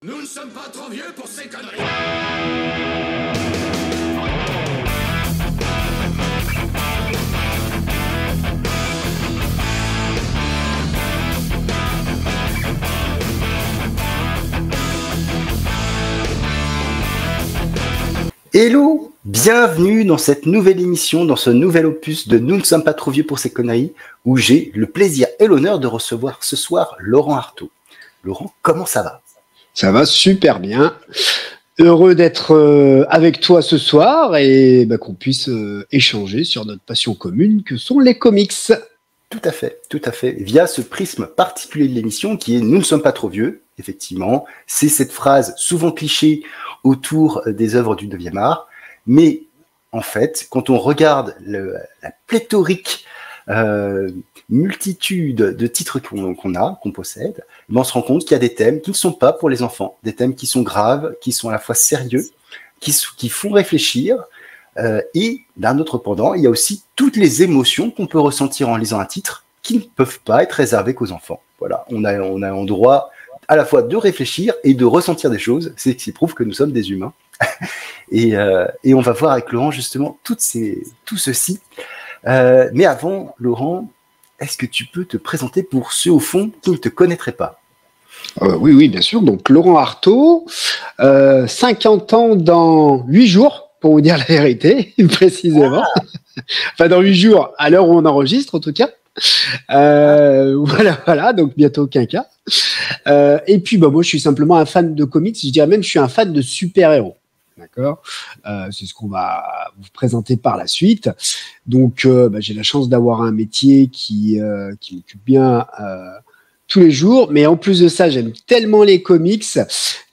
Nous ne sommes pas trop vieux pour ces conneries. Hello, bienvenue dans cette nouvelle émission, dans ce nouvel opus de Nous ne sommes pas trop vieux pour ces conneries, où j'ai le plaisir et l'honneur de recevoir ce soir Laurent Artaud. Laurent, comment ça va ? Ça va super bien. Heureux d'être avec toi ce soir et qu'on puisse échanger sur notre passion commune que sont les comics. Tout à fait. Via ce prisme particulier de l'émission qui est « Nous ne sommes pas trop vieux ». Effectivement, c'est cette phrase souvent cliché autour des œuvres du 9e art. Mais en fait, quand on regarde la pléthorique multitude de titres qu'on possède, on se rend compte qu'il y a des thèmes qui ne sont pas pour les enfants, des thèmes qui sont graves, qui sont à la fois sérieux, qui font réfléchir. Et d'un autre pendant, il y a aussi toutes les émotions qu'on peut ressentir en lisant un titre qui ne peuvent pas être réservées qu'aux enfants. Voilà, on a droit à la fois de réfléchir et de ressentir des choses, c'est ce qui prouve que nous sommes des humains. et on va voir avec Laurent justement tout ceci. Mais avant, Laurent, est-ce que tu peux te présenter pour ceux au fond qui ne te connaîtraient pas ? Oui, bien sûr. Donc Laurent Artaud, 50 ans dans 8 jours, pour vous dire la vérité, précisément. Enfin, dans 8 jours, à l'heure où on enregistre, en tout cas. Voilà, donc bientôt quinquas. Et puis, moi, je suis simplement un fan de comics. Je dirais même, je suis un fan de super-héros. D'accord, c'est ce qu'on va vous présenter par la suite. Donc, j'ai la chance d'avoir un métier qui m'occupe bien tous les jours. Mais en plus de ça, j'aime tellement les comics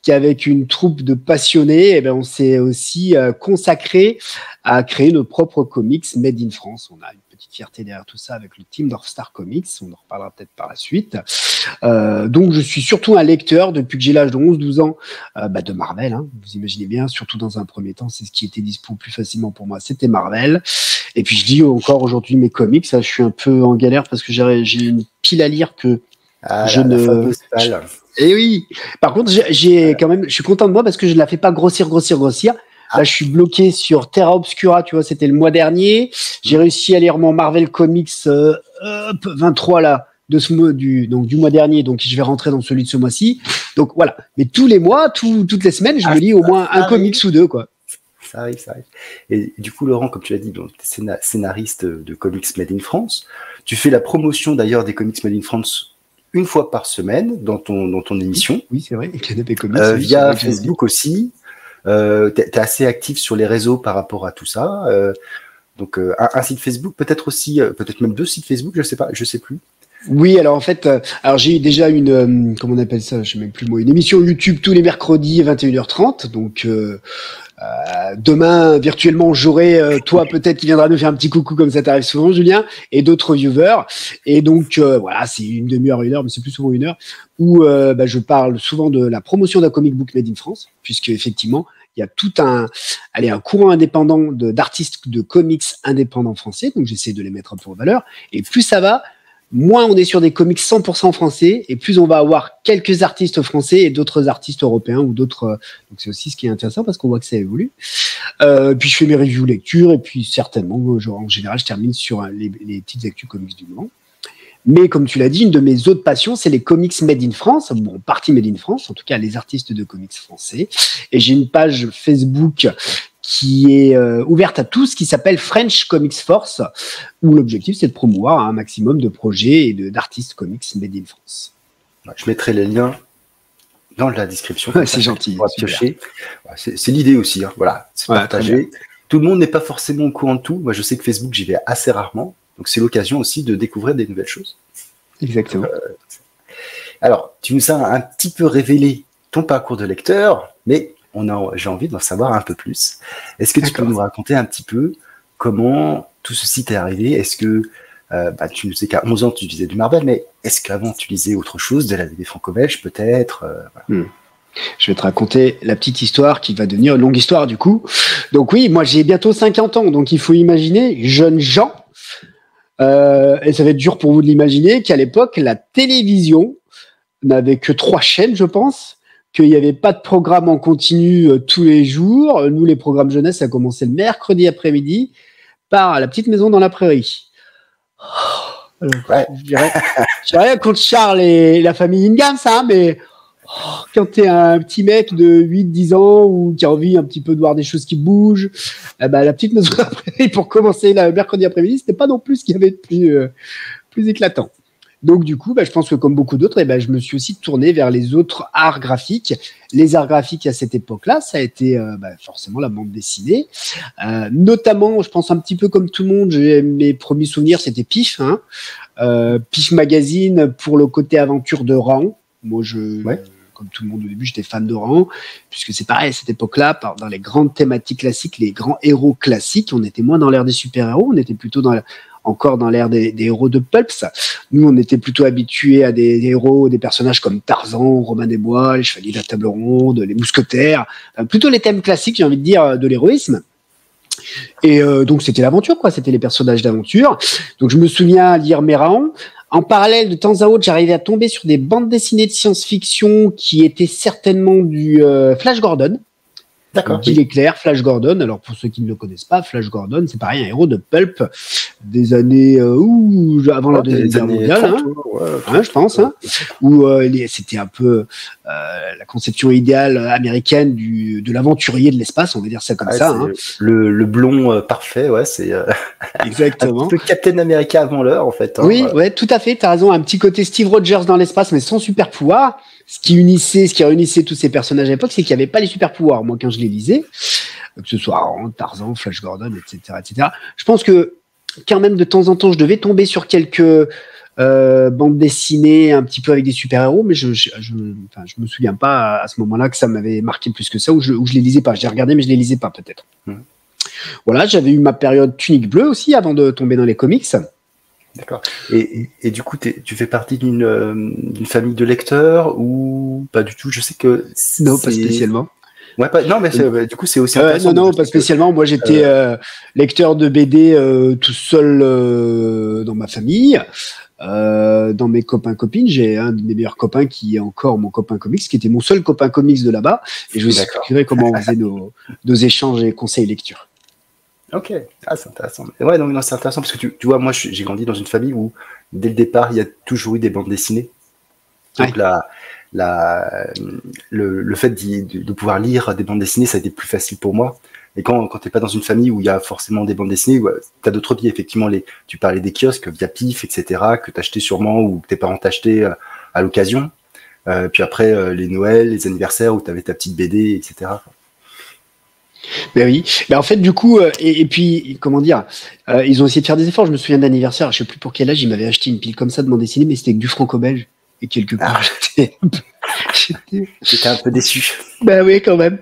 qu'avec une troupe de passionnés, on s'est aussi consacré à créer nos propres comics made in France. On a une petite fierté derrière tout ça avec le team North Star Comics. On en reparlera peut-être par la suite. Donc, je suis surtout un lecteur depuis que j'ai l'âge de 11-12 ans de Marvel. Hein, vous imaginez bien, surtout dans un premier temps, c'est ce qui était dispo plus facilement pour moi, c'était Marvel. Et puis, je lis encore aujourd'hui mes comics. Je suis un peu en galère parce que j'ai une pile à lire que je ne... Et oui. Par contre, quand même, je suis content de moi parce que je ne la fais pas grossir. Là, je suis bloqué sur Terra Obscura, tu vois, c'était le mois dernier. J'ai réussi à lire mon Marvel Comics 23 là, du mois dernier. Donc, je vais rentrer dans celui de ce mois-ci. Donc, voilà. Mais tous les mois, toutes les semaines, je me lis au moins un comics ou deux, quoi. Ça arrive. Et du coup, Laurent, comme tu l'as dit, tu es scénariste de comics made in France. Tu fais la promotion d'ailleurs des comics made in France une fois par semaine dans ton émission. Oui, c'est vrai. Canapé Comics. Via Facebook aussi. Tu es assez actif sur les réseaux par rapport à tout ça. Donc, un site Facebook, peut-être aussi, peut-être même 2 sites Facebook, je sais plus. Oui, alors en fait, j'ai déjà une, comment on appelle ça, je sais même plus le mot, une émission YouTube tous les mercredis à 21h30. Donc, demain, virtuellement, j'aurai toi peut-être qui viendra nous faire un petit coucou comme ça t'arrive souvent, Julien, et d'autres viewers. Et donc, voilà, c'est une demi-heure, 1 heure, mais c'est plus souvent 1 heure, où je parle souvent de la promotion d'un comic book made in France, puisque effectivement, il y a tout un courant indépendant d'artistes de comics indépendants français, donc j'essaie de les mettre un peu en valeur. Et plus ça va, moins on est sur des comics 100% français, et plus on va avoir quelques artistes français et d'autres artistes européens ou d'autres. Donc c'est aussi ce qui est intéressant parce qu'on voit que ça évolue. Puis je fais mes reviews lecture, et puis certainement, en général, je termine sur les petites actus comics du moment. Mais comme tu l'as dit, une de mes autres passions, c'est les comics made in France, partie made in France, en tout cas les artistes de comics français. Et j'ai une page Facebook qui est ouverte à tous, qui s'appelle French Comics Force, où l'objectif c'est de promouvoir un maximum de projets et d'artistes comics made in France. Je mettrai les liens dans la description. C'est gentil. C'est l'idée aussi, hein. Voilà, c'est partager. Tout le monde n'est pas forcément au courant de tout. Moi, je sais que Facebook, j'y vais assez rarement. Donc, c'est l'occasion aussi de découvrir des nouvelles choses. Exactement. Alors, tu nous as un petit peu révélé ton parcours de lecteur, mais j'ai envie d'en savoir un peu plus. Est-ce que tu peux nous raconter un petit peu comment tout ceci t'est arrivé ? Est-ce que tu nous sais qu'à 11 ans, tu lisais du Marvel, mais est-ce qu'avant, tu lisais autre chose, de la BD franco-belge peut-être voilà. Je vais te raconter la petite histoire qui va devenir une longue histoire du coup. Donc oui, moi j'ai bientôt 50 ans, donc il faut imaginer, jeunes gens, et ça va être dur pour vous de l'imaginer, qu'à l'époque, la télévision n'avait que 3 chaînes, je pense. qu'il n'y avait pas de programme en continu tous les jours. Nous, les programmes jeunesse, ça commençait le mercredi après-midi par La Petite Maison dans la Prairie. Alors, Ouais. j'ai rien contre Charles et la famille Ingham, ça, mais quand t'es un petit mec de 8-10 ans ou qui a envie un petit peu de voir des choses qui bougent, La Petite Maison dans la Prairie, pour commencer le mercredi après-midi, c'était pas non plus ce qu'il y avait de plus éclatant. Donc, du coup, je pense que comme beaucoup d'autres, je me suis aussi tourné vers les autres arts graphiques. Les arts graphiques à cette époque-là, ça a été forcément la bande dessinée. Notamment, je pense un petit peu comme tout le monde, mes premiers souvenirs, c'était Pif. Pif Magazine pour le côté aventure de Raon. Moi, comme tout le monde au début, j'étais fan de Raon, puisque c'est pareil, à cette époque-là, dans les grandes thématiques classiques, les grands héros classiques, on était moins dans l'ère des super-héros, on était plutôt encore dans l'ère des héros de pulps. Nous, on était plutôt habitués à des héros, des personnages comme Tarzan, Robin des Bois, les Chevaliers de la Table Ronde, les Mousquetaires, plutôt les thèmes classiques, j'ai envie de dire, de l'héroïsme. Et donc, c'était l'aventure, quoi. C'était les personnages d'aventure. Donc, je me souviens lire Raon. En parallèle, de temps à autre, j'arrivais à tomber sur des bandes dessinées de science-fiction qui étaient certainement du Flash Gordon. D'accord. Il est clair, Flash Gordon. Alors, pour ceux qui ne le connaissent pas, Flash Gordon, c'est pareil, un héros de pulp des années avant la Deuxième Guerre mondiale, je pense, où c'était un peu la conception idéale américaine de l'aventurier de l'espace, on va dire ça comme ça. Le blond parfait, c'est exactement. Un peu Captain America avant l'heure, en fait. Oui, tout à fait, tu as raison. Un petit côté Steve Rogers dans l'espace, mais sans super pouvoir. Ce qui réunissait tous ces personnages à l'époque, c'est qu'il n'y avait pas les super pouvoirs. Moi, quand je les lisais, que ce soit Tarzan, Flash Gordon, etc., je pense que quand même de temps en temps, je devais tomber sur quelques bandes dessinées un petit peu avec des super-héros, mais je me souviens pas à ce moment-là que ça m'avait marqué plus que ça, ou je les lisais pas. Je les regardais, mais je les lisais pas peut-être. Voilà, j'avais eu ma période Tunique Bleue aussi avant de tomber dans les comics. D'accord. Et du coup, tu fais partie d'une famille de lecteurs ou pas du tout? Je sais que non, pas spécialement. Ouais, non, mais du coup, c'est aussi intéressant. Non, pas spécialement. Moi, j'étais lecteur de BD tout seul dans ma famille. Dans mes copains-copines, j'ai un de mes meilleurs copains qui est encore mon copain comics, qui était mon seul copain comics de là-bas. Et je vous expliquerai comment on faisait nos échanges et conseils lecture. Ok, c'est intéressant. Ouais, non, c'est intéressant parce que tu vois, moi, j'ai grandi dans une famille où, dès le départ, il y a toujours eu des bandes dessinées. Donc le fait de pouvoir lire des bandes dessinées, ça a été plus facile pour moi. Et quand t'es pas dans une famille où il y a forcément des bandes dessinées, t'as d'autres biais. Effectivement, tu parlais des kiosques via Pif, etc., que t'achetais sûrement ou que tes parents t'achetaient à l'occasion. Puis après, les Noëls, les anniversaires où t'avais ta petite BD, etc. Ben oui, en fait du coup et puis comment dire, ils ont essayé de faire des efforts. Je me souviens d'anniversaire, je sais plus pour quel âge, ils m'avaient acheté une pile comme ça de bande dessinée, mais c'était avec du franco-belge et quelque part j'étais un peu déçu. Ben oui, quand même,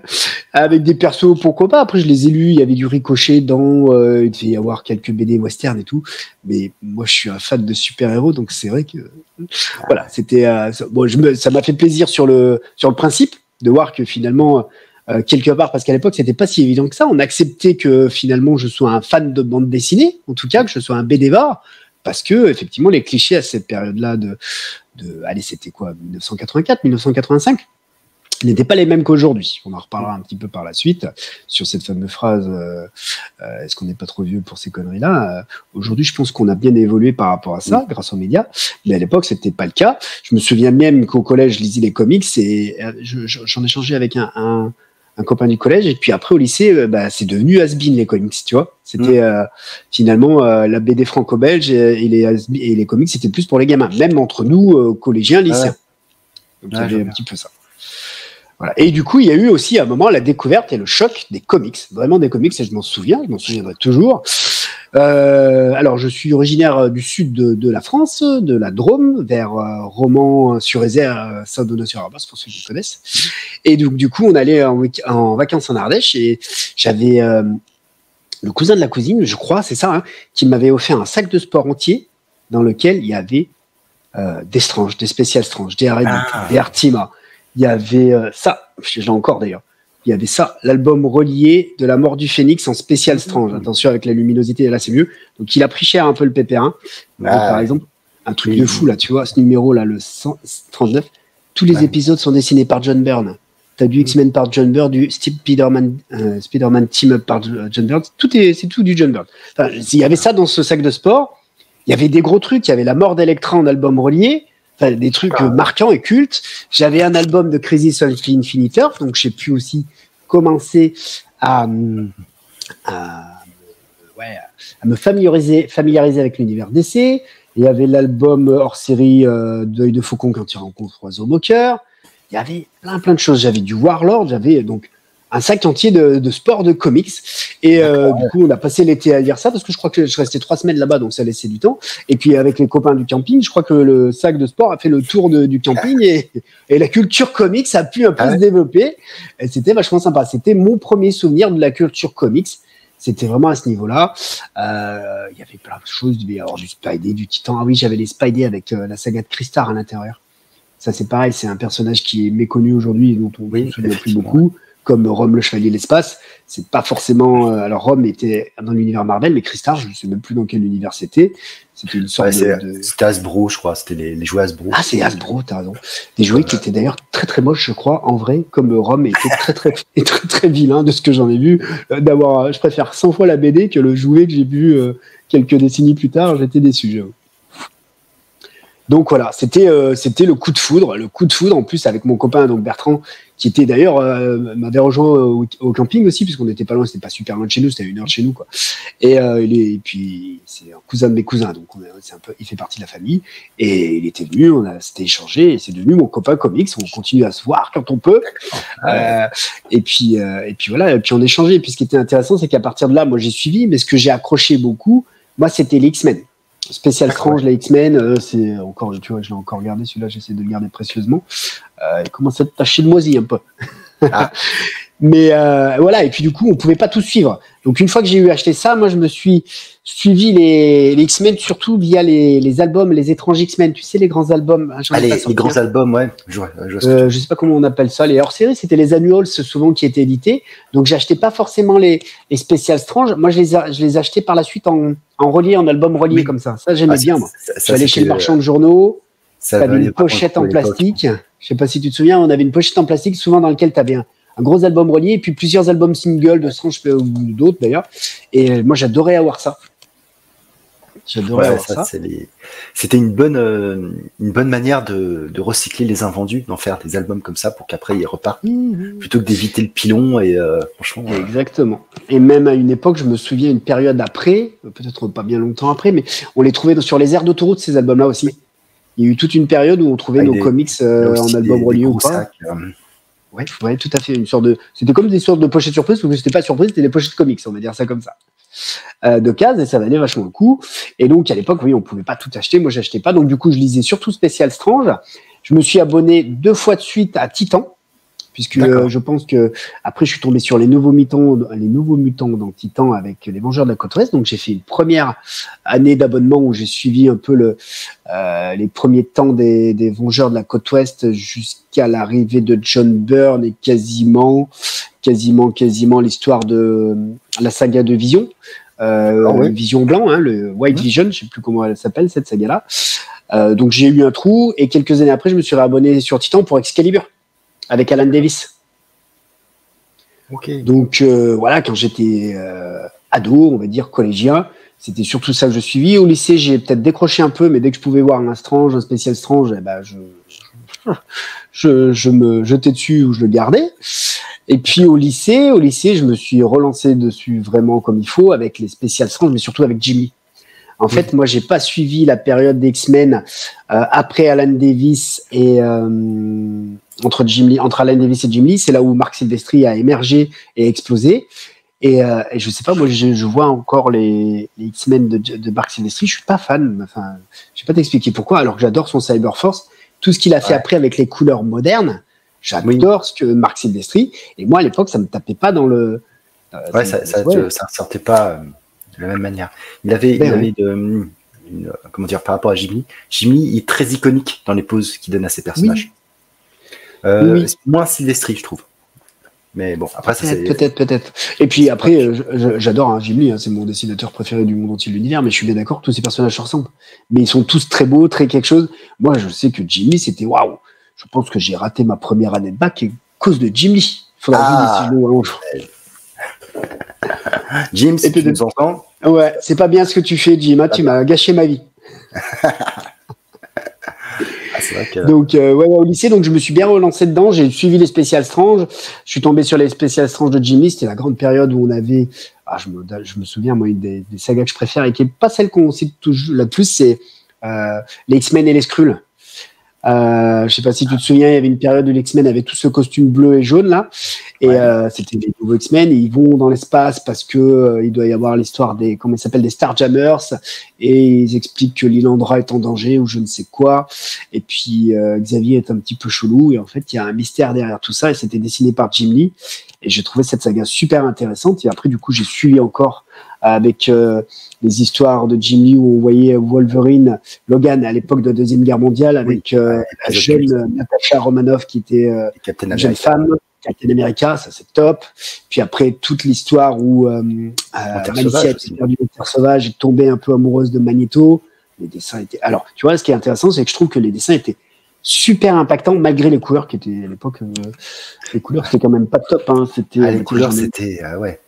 avec des persos pourquoi pas. Après je les ai lus, il y avait du Ricochet dans, il devait y avoir quelques BD western et tout, mais moi je suis un fan de super-héros, donc c'est vrai que voilà, c'était ça m'a fait plaisir sur le principe de voir que finalement quelque part, parce qu'à l'époque, c'était pas si évident que ça. On acceptait que finalement, je sois un fan de bande dessinée, en tout cas, que je sois un BDvard, parce que effectivement, les clichés à cette période-là allez, c'était quoi, 1984, 1985, n'étaient pas les mêmes qu'aujourd'hui. On en reparlera un petit peu par la suite sur cette fameuse phrase est-ce qu'on n'est pas trop vieux pour ces conneries-là. Aujourd'hui, je pense qu'on a bien évolué par rapport à ça, grâce aux médias, mais à l'époque, c'était pas le cas. Je me souviens même qu'au collège, je lisais les comics et j'en ai changé avec un copain du collège, et puis après au lycée, c'est devenu has-been les comics, tu vois. C'était finalement la BD franco-belge et les comics, c'était plus pour les gamins, même entre nous, collégiens, lycéens. Donc il y avait un petit peu ça. Voilà. Et du coup, il y a eu aussi à un moment la découverte et le choc des comics, vraiment des comics, et je m'en souviendrai toujours. Alors, je suis originaire du sud de la France, de la Drôme, vers Romans-sur-Isère, Saint-Donat-sur-Arbas, pour ceux qui connaissent. Et donc, du coup, on allait en vacances en Ardèche, et j'avais le cousin de la cousine, je crois, c'est ça, qui m'avait offert un sac de sport entier dans lequel il y avait des Strange, des Spécial Strange, des Arabic, des Artima. Il y avait ça, je l'ai encore d'ailleurs. Il y avait ça, l'album relié de la mort du Phénix en spécial Strange. Attention avec la luminosité, là c'est mieux. Donc il a pris cher un peu le pépérin. Par exemple, un truc de fou là, tu vois, ce numéro là, le 139, tous les épisodes sont dessinés par John Byrne. T'as du X-Men par John Byrne, du Spider-Man Team Up par John Byrne. C'est tout du John Byrne. Enfin, il y avait ça dans ce sac de sport. Il y avait des gros trucs. Il y avait la mort d'Electra en album relié. Enfin, des trucs marquants et cultes. J'avais un album de Crisis on Infinite Earth, donc j'ai pu aussi commencer à me familiariser avec l'univers DC. Il y avait l'album hors série d'Œil de Faucon quand il rencontre Oiseau Moqueur. Il y avait plein de choses. J'avais du Warlord, j'avais donc un sac entier de sport, de comics. Et du coup, on a passé l'été à lire ça parce que je crois que je restais 3 semaines là-bas, donc ça laissait du temps. Et puis avec les copains du camping, je crois que le sac de sport a fait le tour du camping et la culture comics a pu un peu se développer. Et c'était vachement sympa. C'était mon premier souvenir de la culture comics. C'était vraiment à ce niveau-là. Il y avait plein de choses. Il devait y avoir du Spidey, du Titan. Ah oui, j'avais les Spidey avec la saga de Crystar à l'intérieur. Ça, c'est pareil. C'est un personnage qui est méconnu aujourd'hui et dont on ne se souvient plus beaucoup. Comme Rome le Chevalier de l'Espace. C'est pas forcément... alors, Rome était dans l'univers Marvel, mais Crystar, je ne sais même plus dans quel univers c'était. C'était une sorte de... C'était Hasbro, je crois. C'était les jouets Hasbro. Ah, c'est Hasbro, t'as raison. Des jouets qui étaient d'ailleurs très moches, je crois, en vrai, comme Rome était très vilain de ce que j'en ai vu. Je préfère 100 fois la BD que le jouet que j'ai vu quelques décennies plus tard. J'étais déçu, j'avoue. Donc voilà, c'était le coup de foudre. Le coup de foudre, en plus, avec mon copain, donc Bertrand, qui était d'ailleurs, m'avait rejoint au camping aussi, puisqu'on n'était pas loin, c'était pas super loin de chez nous, c'était à 1 heure de chez nous, quoi. Et puis, c'est un cousin de mes cousins, donc il fait partie de la famille. Et il était venu, on s'était échangé, et c'est devenu mon copain comics. On continue à se voir quand on peut. Et puis voilà, et puis on échangeait. Et puis ce qui était intéressant, c'est qu'à partir de là, moi j'ai suivi, mais ce que j'ai accroché beaucoup, moi, c'était les X-Men. Spécial Strange, les X-Men, c'est encore, tu vois, je l'ai encore regardé, celui-là, j'essaie de le garder précieusement. Il commence à tacher de moisi un peu. Mais voilà, et puis du coup, on pouvait pas tout suivre. Donc une fois que j'ai eu acheté ça, moi je me suis suivi les X-Men, surtout via les albums, les étranges X-Men. Tu sais, les grands albums. Les grands albums, ouais. Je sais pas comment on appelle ça. Les hors-série, c'était les annuals souvent qui étaient édités. Donc j'achetais pas forcément les Special Strange. Moi, je les achetais par la suite en relié, en album relié comme ça. Ça, j'aimais bien, moi. J'allais chez le marchand de journaux. T'avais une pochette en plastique. Je sais pas si tu te souviens, on avait une pochette en plastique souvent dans laquelle t'avais un gros album relié et puis plusieurs albums singles de Strange ou d'autres d'ailleurs. Et moi, j'adorais avoir ça. C'était une bonne manière de recycler les invendus, d'en faire des albums comme ça pour qu'après ils repartent, plutôt que d'éviter le pilon. Et franchement, exactement. Et même à une époque, je me souviens une période après, peut-être pas bien longtemps après, mais on les trouvait sur les aires d'autoroute, ces albums-là aussi. Il y a eu toute une période où on trouvait nos comics en album relié ou pas. Ouais, tout à fait. C'était comme des sortes de pochettes surprises, mais c'était pas surprise, c'était des pochettes comics, on va dire ça comme ça. De cases, et ça valait vachement le coup. Et donc, à l'époque, oui, on pouvait pas tout acheter. Moi, j'achetais pas. Donc, du coup, je lisais surtout Spécial Strange. Je me suis abonné 2 fois de suite à Titan, puisque je pense que après, je suis tombé sur les nouveaux mutants dans Titan avec les Vengeurs de la Côte Ouest. Donc, j'ai fait une première année d'abonnement où j'ai suivi un peu les premiers temps des Vengeurs de la Côte Ouest jusqu'à l'arrivée de John Byrne et quasiment l'histoire de la saga de Vision, Vision Blanc, le White Vision, je sais plus comment elle s'appelle cette saga-là. Donc j'ai eu un trou et quelques années après, je me suis réabonné sur Titan pour Excalibur avec Alan Davis. Donc voilà, quand j'étais ado, on va dire collégien, c'était surtout ça que je suivis. Au lycée, j'ai peut-être décroché un peu, mais dès que je pouvais voir un Strange, un Spécial Strange, je me jetais dessus ou je le gardais. Et puis au lycée, je me suis relancé dessus vraiment comme il faut avec les Special Strange, mais surtout avec Jim Lee. En fait, moi, j'ai pas suivi la période d'X-Men après Alan Davis et entre Alan Davis et Jim Lee, c'est là où Marc Silvestri a émergé et explosé. Et je sais pas, moi, je vois encore les X-Men de Marc Silvestri. Je suis pas fan. Enfin, je vais pas t'expliquer pourquoi. Alors que j'adore son Cyberforce, tout ce qu'il a fait après avec les couleurs modernes. J'adore ce que Marc Silvestri. Et moi, à l'époque, ça me tapait pas dans le. Ça sortait pas de la même manière. Il avait comment dire, par rapport à Jim Lee. Jim Lee est très iconique dans les poses qu'il donne à ses personnages. Moins Silvestri, je trouve. Mais bon, après ça c'est peut-être. Et puis après, j'adore Jim Lee, c'est mon dessinateur préféré du monde entier de l'univers, mais je suis bien d'accord que tous ces personnages se ressemblent. Mais ils sont tous très beaux, très quelque chose. Moi, je sais que Jim Lee, c'était waouh. je pense que j'ai raté ma première année de bac à cause de Jim Lee. Faudra que je vous dise si je le vois un jour. Jim, si tu nous entends. Ouais, c'est pas bien ce que tu fais, Jim. Hein, tu m'as gâché ma vie. C'est vrai que... Donc, au lycée, donc je me suis bien relancé dedans. J'ai suivi les spéciales Strange. Je suis tombé sur les spéciales Strange de Jim Lee. C'était la grande période où on avait. Je me souviens, moi, une des sagas que je préfère et qui n'est pas celle qu'on cite toujours la plus, c'est les X-Men et les Skrulls. Je sais pas si tu te souviens, il y avait une période où les X-Men avaient tout ce costume bleu et jaune là, et c'était les nouveaux X-Men. Et ils vont dans l'espace parce que il doit y avoir l'histoire des, comment ils s'appellent, des Starjammers, et ils expliquent que Lilandra est en danger ou je ne sais quoi. Et puis Xavier est un petit peu chelou, et en fait il y a un mystère derrière tout ça. Et c'était dessiné par Jim Lee, et j'ai trouvé cette saga super intéressante. Et après du coup j'ai suivi encore avec les histoires de Jim Lee où on voyait Wolverine, Logan à l'époque de la Deuxième Guerre mondiale avec la jeune Natasha Romanoff qui était une jeune femme, Captain America, ça c'est top. Puis après toute l'histoire où Malicia était perdue de Terre Sauvage et tombée un peu amoureuse de Magneto. Les dessins étaient... Alors, tu vois, ce qui est intéressant, c'est que je trouve que les dessins étaient super impactants malgré les couleurs qui étaient à l'époque... les couleurs, c'était quand même pas top. Hein. Les couleurs, c'était... ouais.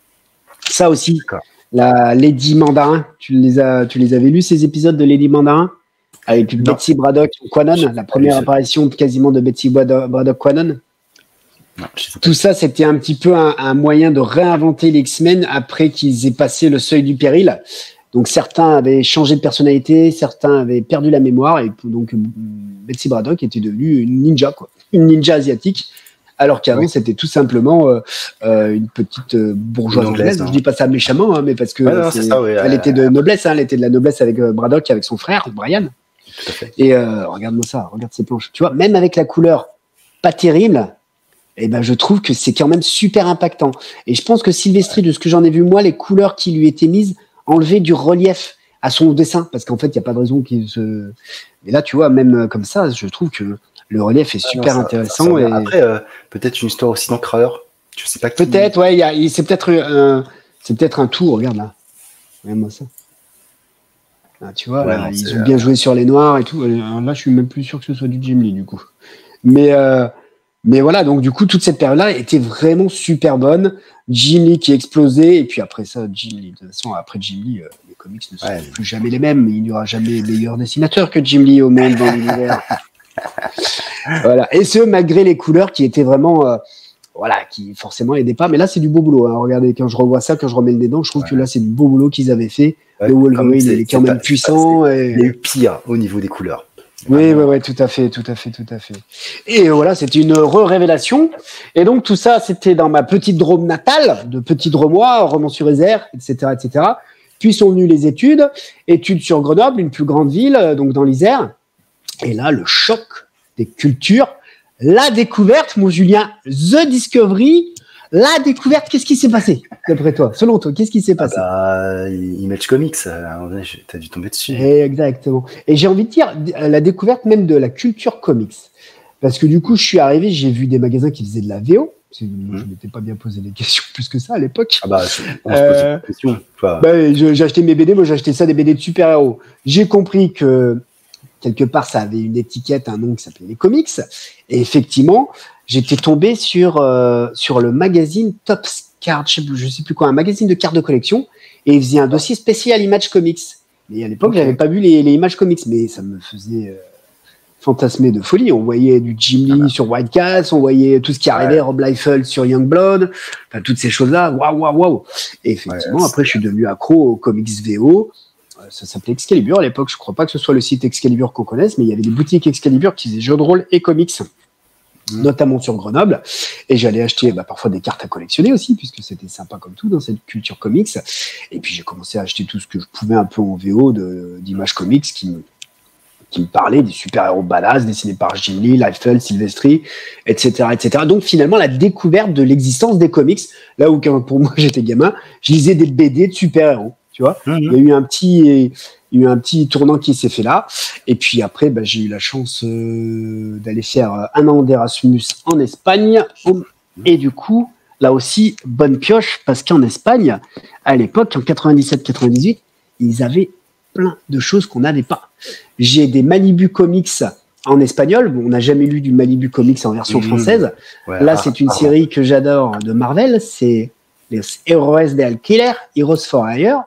Ça aussi. La Lady Mandarin, tu les avais lus, ces épisodes de Lady Mandarin avec Betsy Braddock Quanon, la première apparition quasiment de Betsy Braddock Quanon. Tout ça, c'était un petit peu un moyen de réinventer les X-Men après qu'ils aient passé le seuil du péril. Donc certains avaient changé de personnalité, certains avaient perdu la mémoire, et donc Betsy Braddock était devenue une ninja, quoi, une ninja asiatique. Alors qu'avant, c'était tout simplement une petite bourgeoise anglaise. Je dis pas ça méchamment, hein, mais parce que elle était de noblesse. Elle était de la noblesse avec Braddock, avec son frère, Brian. Tout à fait. Et regarde-moi ça, regarde ces planches. Tu vois, même avec la couleur pas terrible, eh ben, je trouve que c'est quand même super impactant. Et je pense que Silvestri, de ce que j'en ai vu, moi, les couleurs qui lui étaient mises enlevaient du relief à son dessin. Parce qu'en fait, il n'y a pas de raison qu'il se... Mais là, tu vois, même comme ça, je trouve que le relief est super intéressant. Et... Après, peut-être une histoire aussi d'encreur. Je sais pas qui... Peut-être, ouais. C'est peut-être un tout. Regarde là. Regarde-moi ça. Ah, tu vois, là, ils ont bien joué sur les noirs et tout. Là, je suis même plus sûr que ce soit du Jim Lee, du coup. Mais voilà, donc du coup, toute cette période-là était vraiment super bonne. Jim Lee qui explosait. Et puis après ça, Jim Lee. De toute façon, après Jim Lee, les comics ne sont plus jamais les mêmes. Il n'y aura jamais meilleur dessinateur que Jim Lee au monde dans l'univers. Voilà. Et ce, malgré les couleurs qui étaient vraiment, qui forcément aidaient pas. Mais là, c'est du beau boulot. Hein. Regardez, quand je revois ça, quand je remets le nez dedans, je trouve que là, c'est du beau boulot qu'ils avaient fait. Le Wolverine, il est quand même puissant. Il y a eu pire au niveau des couleurs. Oui, tout à fait. Et voilà, c'était une révélation. Et donc, tout ça, c'était dans ma petite Drôme natale, de Petit Dromois, Romans-sur-Isère, etc., etc. Puis sont venues les études sur Grenoble, une plus grande ville, donc dans l'Isère. Et là, le choc des cultures, la découverte, mon Julien, The Discovery, la découverte, qu'est-ce qui s'est passé, d'après toi? Selon toi, qu'est-ce qui s'est passé? Image Comics, t'as dû tomber dessus. Exactement. Et j'ai envie de dire, la découverte même de la culture comics. Parce que du coup, je suis arrivé, j'ai vu des magasins qui faisaient de la VO. Je ne m'étais pas bien posé des questions plus que ça à l'époque. On se posait des questions. J'ai acheté mes BD, moi j'ai acheté ça, des BD de super-héros. J'ai compris que quelque part, ça avait une étiquette, un nom qui s'appelait les comics. Et effectivement, j'étais tombé sur le magazine Top Card, je sais plus quoi, un magazine de cartes de collection. Et il faisait un dossier spécial Image Comics. Et à l'époque, j'avais pas vu les Image Comics, mais ça me faisait fantasmer de folie. On voyait du Jim Lee sur White Cats, on voyait tout ce qui arrivait, Rob Liefeld sur Youngblood, enfin, toutes ces choses-là. Waouh. Et effectivement, après, je suis devenu accro aux comics VO. Ça s'appelait Excalibur à l'époque. Je crois pas que ce soit le site Excalibur qu'on connaisse, mais il y avait des boutiques Excalibur qui faisaient jeux de rôle et comics, notamment sur Grenoble. Et j'allais acheter parfois des cartes à collectionner aussi, puisque c'était sympa comme tout dans cette culture comics. Et puis j'ai commencé à acheter tout ce que je pouvais un peu en VO d'Image Comics qui me parlaient des super-héros badass dessinés par Jim Lee, Liefeld, Silvestri, etc., etc. Donc finalement, la découverte de l'existence des comics, là où pour moi j'étais gamin, je lisais des BD de super-héros. Tu vois, il y a eu un petit tournant qui s'est fait là. Et puis après, j'ai eu la chance d'aller faire un an d'Erasmus en Espagne. Et du coup, là aussi, bonne pioche, parce qu'en Espagne, à l'époque, en 97-98, ils avaient plein de choses qu'on n'avait pas. J'ai des Malibu Comics en espagnol. Bon, on n'a jamais lu du Malibu Comics en version française. Ouais, Là, c'est une série que j'adore de Marvel. C'est les Héroes de Alquiler, Heroes for Hire,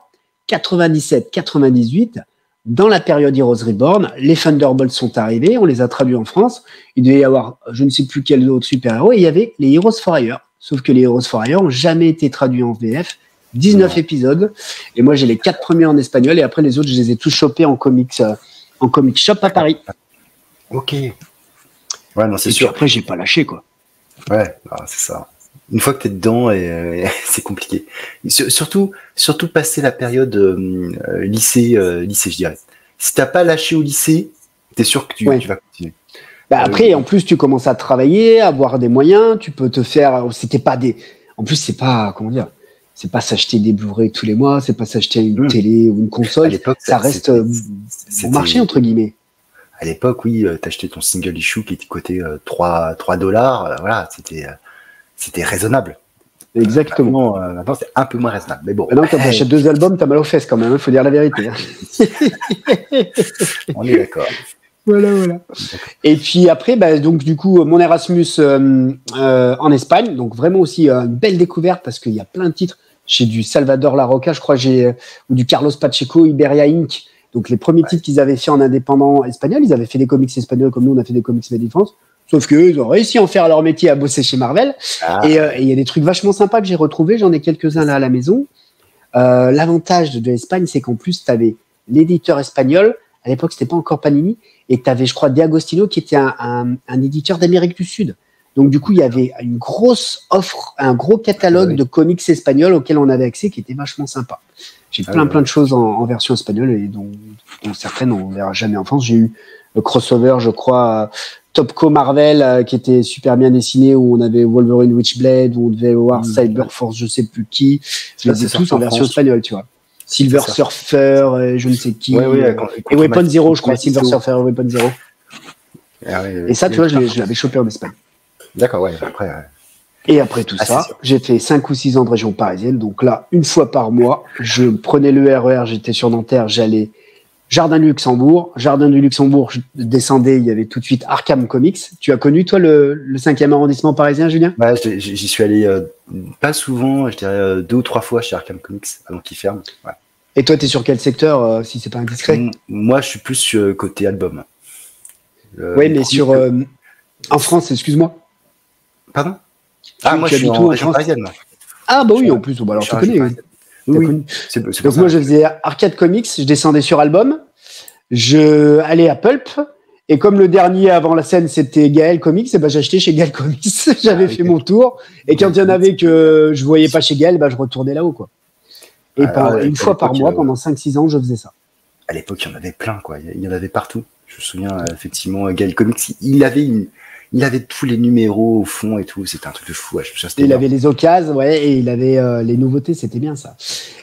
97-98. Dans la période Heroes Reborn, les Thunderbolts sont arrivés, on les a traduits en France. Il devait y avoir, je ne sais plus quel autre super-héros, et il y avait les Heroes for Hire. Sauf que les Heroes for Hire n'ont jamais été traduits en VF. 19 épisodes. Et moi, j'ai les 4 premiers en espagnol, et après, les autres, je les ai tous chopés en comic shop à Paris. Ok. Ouais, non, c'est et sûr. Puis après, j'ai pas lâché, quoi. Ouais, c'est ça. Une fois que t'es dedans, c'est compliqué. Surtout passer la période lycée, je dirais. Si t'as pas lâché au lycée, t'es sûr que tu vas continuer. Bah après, en plus, tu commences à travailler, à avoir des moyens, tu peux te faire. C'était pas des. En plus, c'est pas comment dire. C'est pas s'acheter des Blu-ray tous les mois, c'est pas s'acheter une télé ou une console. À l'époque, ça reste bon marché entre guillemets. À l'époque, oui, t'achetais ton single issue qui coûtait $3, voilà, c'était raisonnable. Exactement. Maintenant, c'est un peu moins raisonnable. Mais bon. Maintenant, quand tu achètes 2 albums, t'as mal aux fesses quand même, il faut dire la vérité. On est d'accord. Voilà. Et puis après, donc du coup, mon Erasmus en Espagne, donc vraiment aussi une belle découverte parce qu'il y a plein de titres. J'ai du Salvador Larroca, je crois, ou du Carlos Pacheco, Iberia Inc. Donc les premiers titres qu'ils avaient fait en indépendant espagnol, ils avaient fait des comics espagnols comme nous, on a fait des comics made in France. Sauf qu'eux, ils ont réussi à en faire leur métier, à bosser chez Marvel. Et il y a des trucs vachement sympas que j'ai retrouvés. J'en ai quelques-uns là à la maison. L'avantage de l'Espagne, c'est qu'en plus, tu avais l'éditeur espagnol. À l'époque, c'était pas encore Panini. Et tu avais, je crois, De Agostino, qui était un éditeur d'Amérique du Sud. Donc, du coup, il y avait une grosse offre, un gros catalogue de comics espagnols auxquels on avait accès, qui était vachement sympa. J'ai plein de choses en version espagnole et dont certaines, on ne verra jamais en France. J'ai eu le crossover, je crois, Topco Marvel, qui était super bien dessiné, où on avait Wolverine Witchblade, où on devait voir Cyberforce, je sais plus qui. Je les ai tous en version espagnole, tu vois. Silver Surfer, je ne sais qui. Et Weapon Zero, je crois. Silver Surfer et Weapon Zero. Et ça, tu vois, je l'avais chopé en Espagne. D'accord, après. Et après tout ça, j'ai fait 5 ou 6 ans de région parisienne. Donc là, une fois par mois, je prenais le RER, j'étais sur Nanterre, j'allais Jardin du Luxembourg. Jardin du Luxembourg, je descendais, il y avait tout de suite Arkham Comics. Tu as connu, toi, le 5e arrondissement parisien, Julien? J'y suis allé pas souvent, je dirais 2 ou 3 fois chez Arkham Comics, avant qu'il ferme. Ouais. Et toi, tu es sur quel secteur, si c'est pas indiscret? Moi, je suis plus côté album. Oui, mais en France, excuse-moi. Pardon? Moi, je suis en région parisienne. Ah, bah oui, en plus, alors tu connais. Oui. Donc moi, je faisais Arcade Comics, je descendais sur Album, je allais à Pulp, et comme le dernier avant la scène, c'était Gaël Comics, et j'achetais chez Gaël Comics. J'avais fait mon tour, et quand il y en avait que je voyais pas chez Gaël, je retournais là-haut, quoi. Et une fois par mois, pendant 5-6 ans, je faisais ça. À l'époque, il y en avait plein, quoi. Il y en avait partout. Je me souviens, effectivement, Gaël Comics, il avait tous les numéros au fond et tout. C'était un truc de fou. Il avait les occasions, et il avait les nouveautés. C'était bien ça.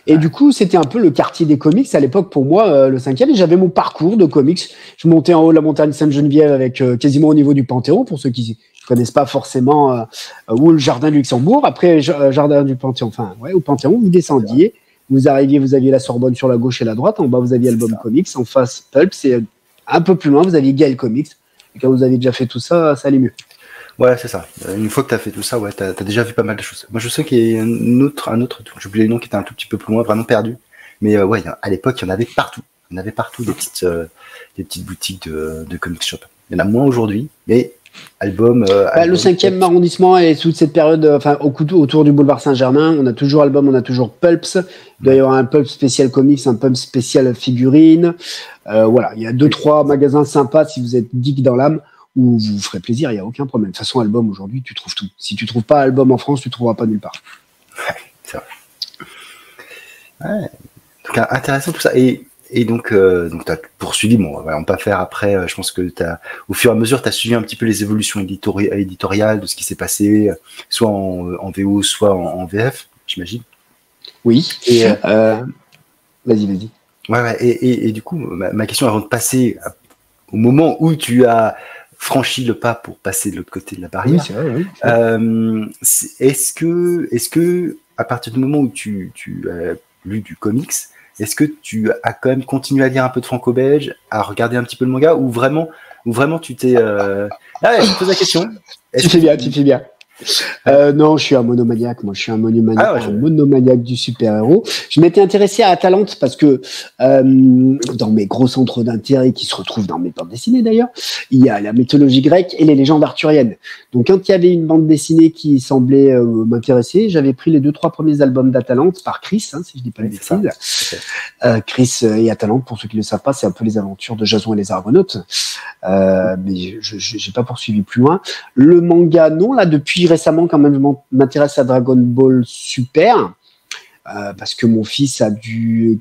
Et du coup, c'était un peu le quartier des comics à l'époque pour moi, le 5e. Et j'avais mon parcours de comics. Je montais en haut de la montagne Sainte-Geneviève avec quasiment au niveau du Panthéon, pour ceux qui ne connaissent pas forcément où le Jardin du Luxembourg. Après, Jardin du Panthéon, au Panthéon, vous descendiez. Vous arriviez, vous aviez la Sorbonne sur la gauche et la droite. En bas, vous aviez Album Comics. En face, Pulp. C'est un peu plus loin, vous aviez Gaël Comics. Et quand vous avez déjà fait tout ça, ça allait mieux. Ouais, c'est ça. Une fois que tu as fait tout ça, t'as déjà vu pas mal de choses. Moi, je sais qu'il y a un autre, j'ai oublié le nom, qui était un tout petit peu plus loin, vraiment perdu. Mais à l'époque, il y en avait partout. Il y en avait partout des petites boutiques de comic shop. Il y en a moins aujourd'hui, mais album. Le 5e arrondissement et toute cette période, autour du boulevard Saint-Germain, on a toujours Album, on a toujours Pulps. Il doit y avoir un Pulp spécial comics, un Pulp spécial figurine. Il y a 2-3 magasins sympas si vous êtes geek dans l'âme, où vous ferez plaisir, il n'y a aucun problème. De toute façon, Album, aujourd'hui, tu trouves tout. Si tu trouves pas Album en France, tu ne trouveras pas nulle part. Ouais, c'est vrai. Ouais. En tout cas, intéressant tout ça. Et donc tu as poursuivi, on va pas faire après, je pense que au fur et à mesure, tu as suivi un petit peu les évolutions éditoriales de ce qui s'est passé, soit en VO, soit en VF, j'imagine. Oui. Et vas-y. Ouais. Et du coup, ma question avant de passer au moment où tu as franchi le pas pour passer de l'autre côté de la barrière. Oui, c'est vrai, oui. Est-ce que à partir du moment où tu as lu du comics, est-ce que tu as quand même continué à lire un peu de franco-belge, à regarder un petit peu le manga, ou vraiment Ou vraiment tu t'es... Ah ouais, je te pose la question. Tu fais bien, tu fais bien. Non, je suis un monomaniaque. Moi, je suis un monomaniaque du super-héros. Je m'étais intéressé à Atalante parce que dans mes gros centres d'intérêt qui se retrouvent dans mes bandes dessinées d'ailleurs, il y a la mythologie grecque et les légendes arthuriennes. Donc, quand il y avait une bande dessinée qui semblait m'intéresser, j'avais pris les 2-3 premiers albums d'Atalante par Chris, hein, si je dis pas de bêtises. Chris et Atalante, pour ceux qui ne le savent pas, c'est un peu les aventures de Jason et les Argonautes. Mais je n'ai pas poursuivi plus loin. Le manga, non, là, depuis récemment, quand même, je m'intéresse à Dragon Ball Super, parce que mon fils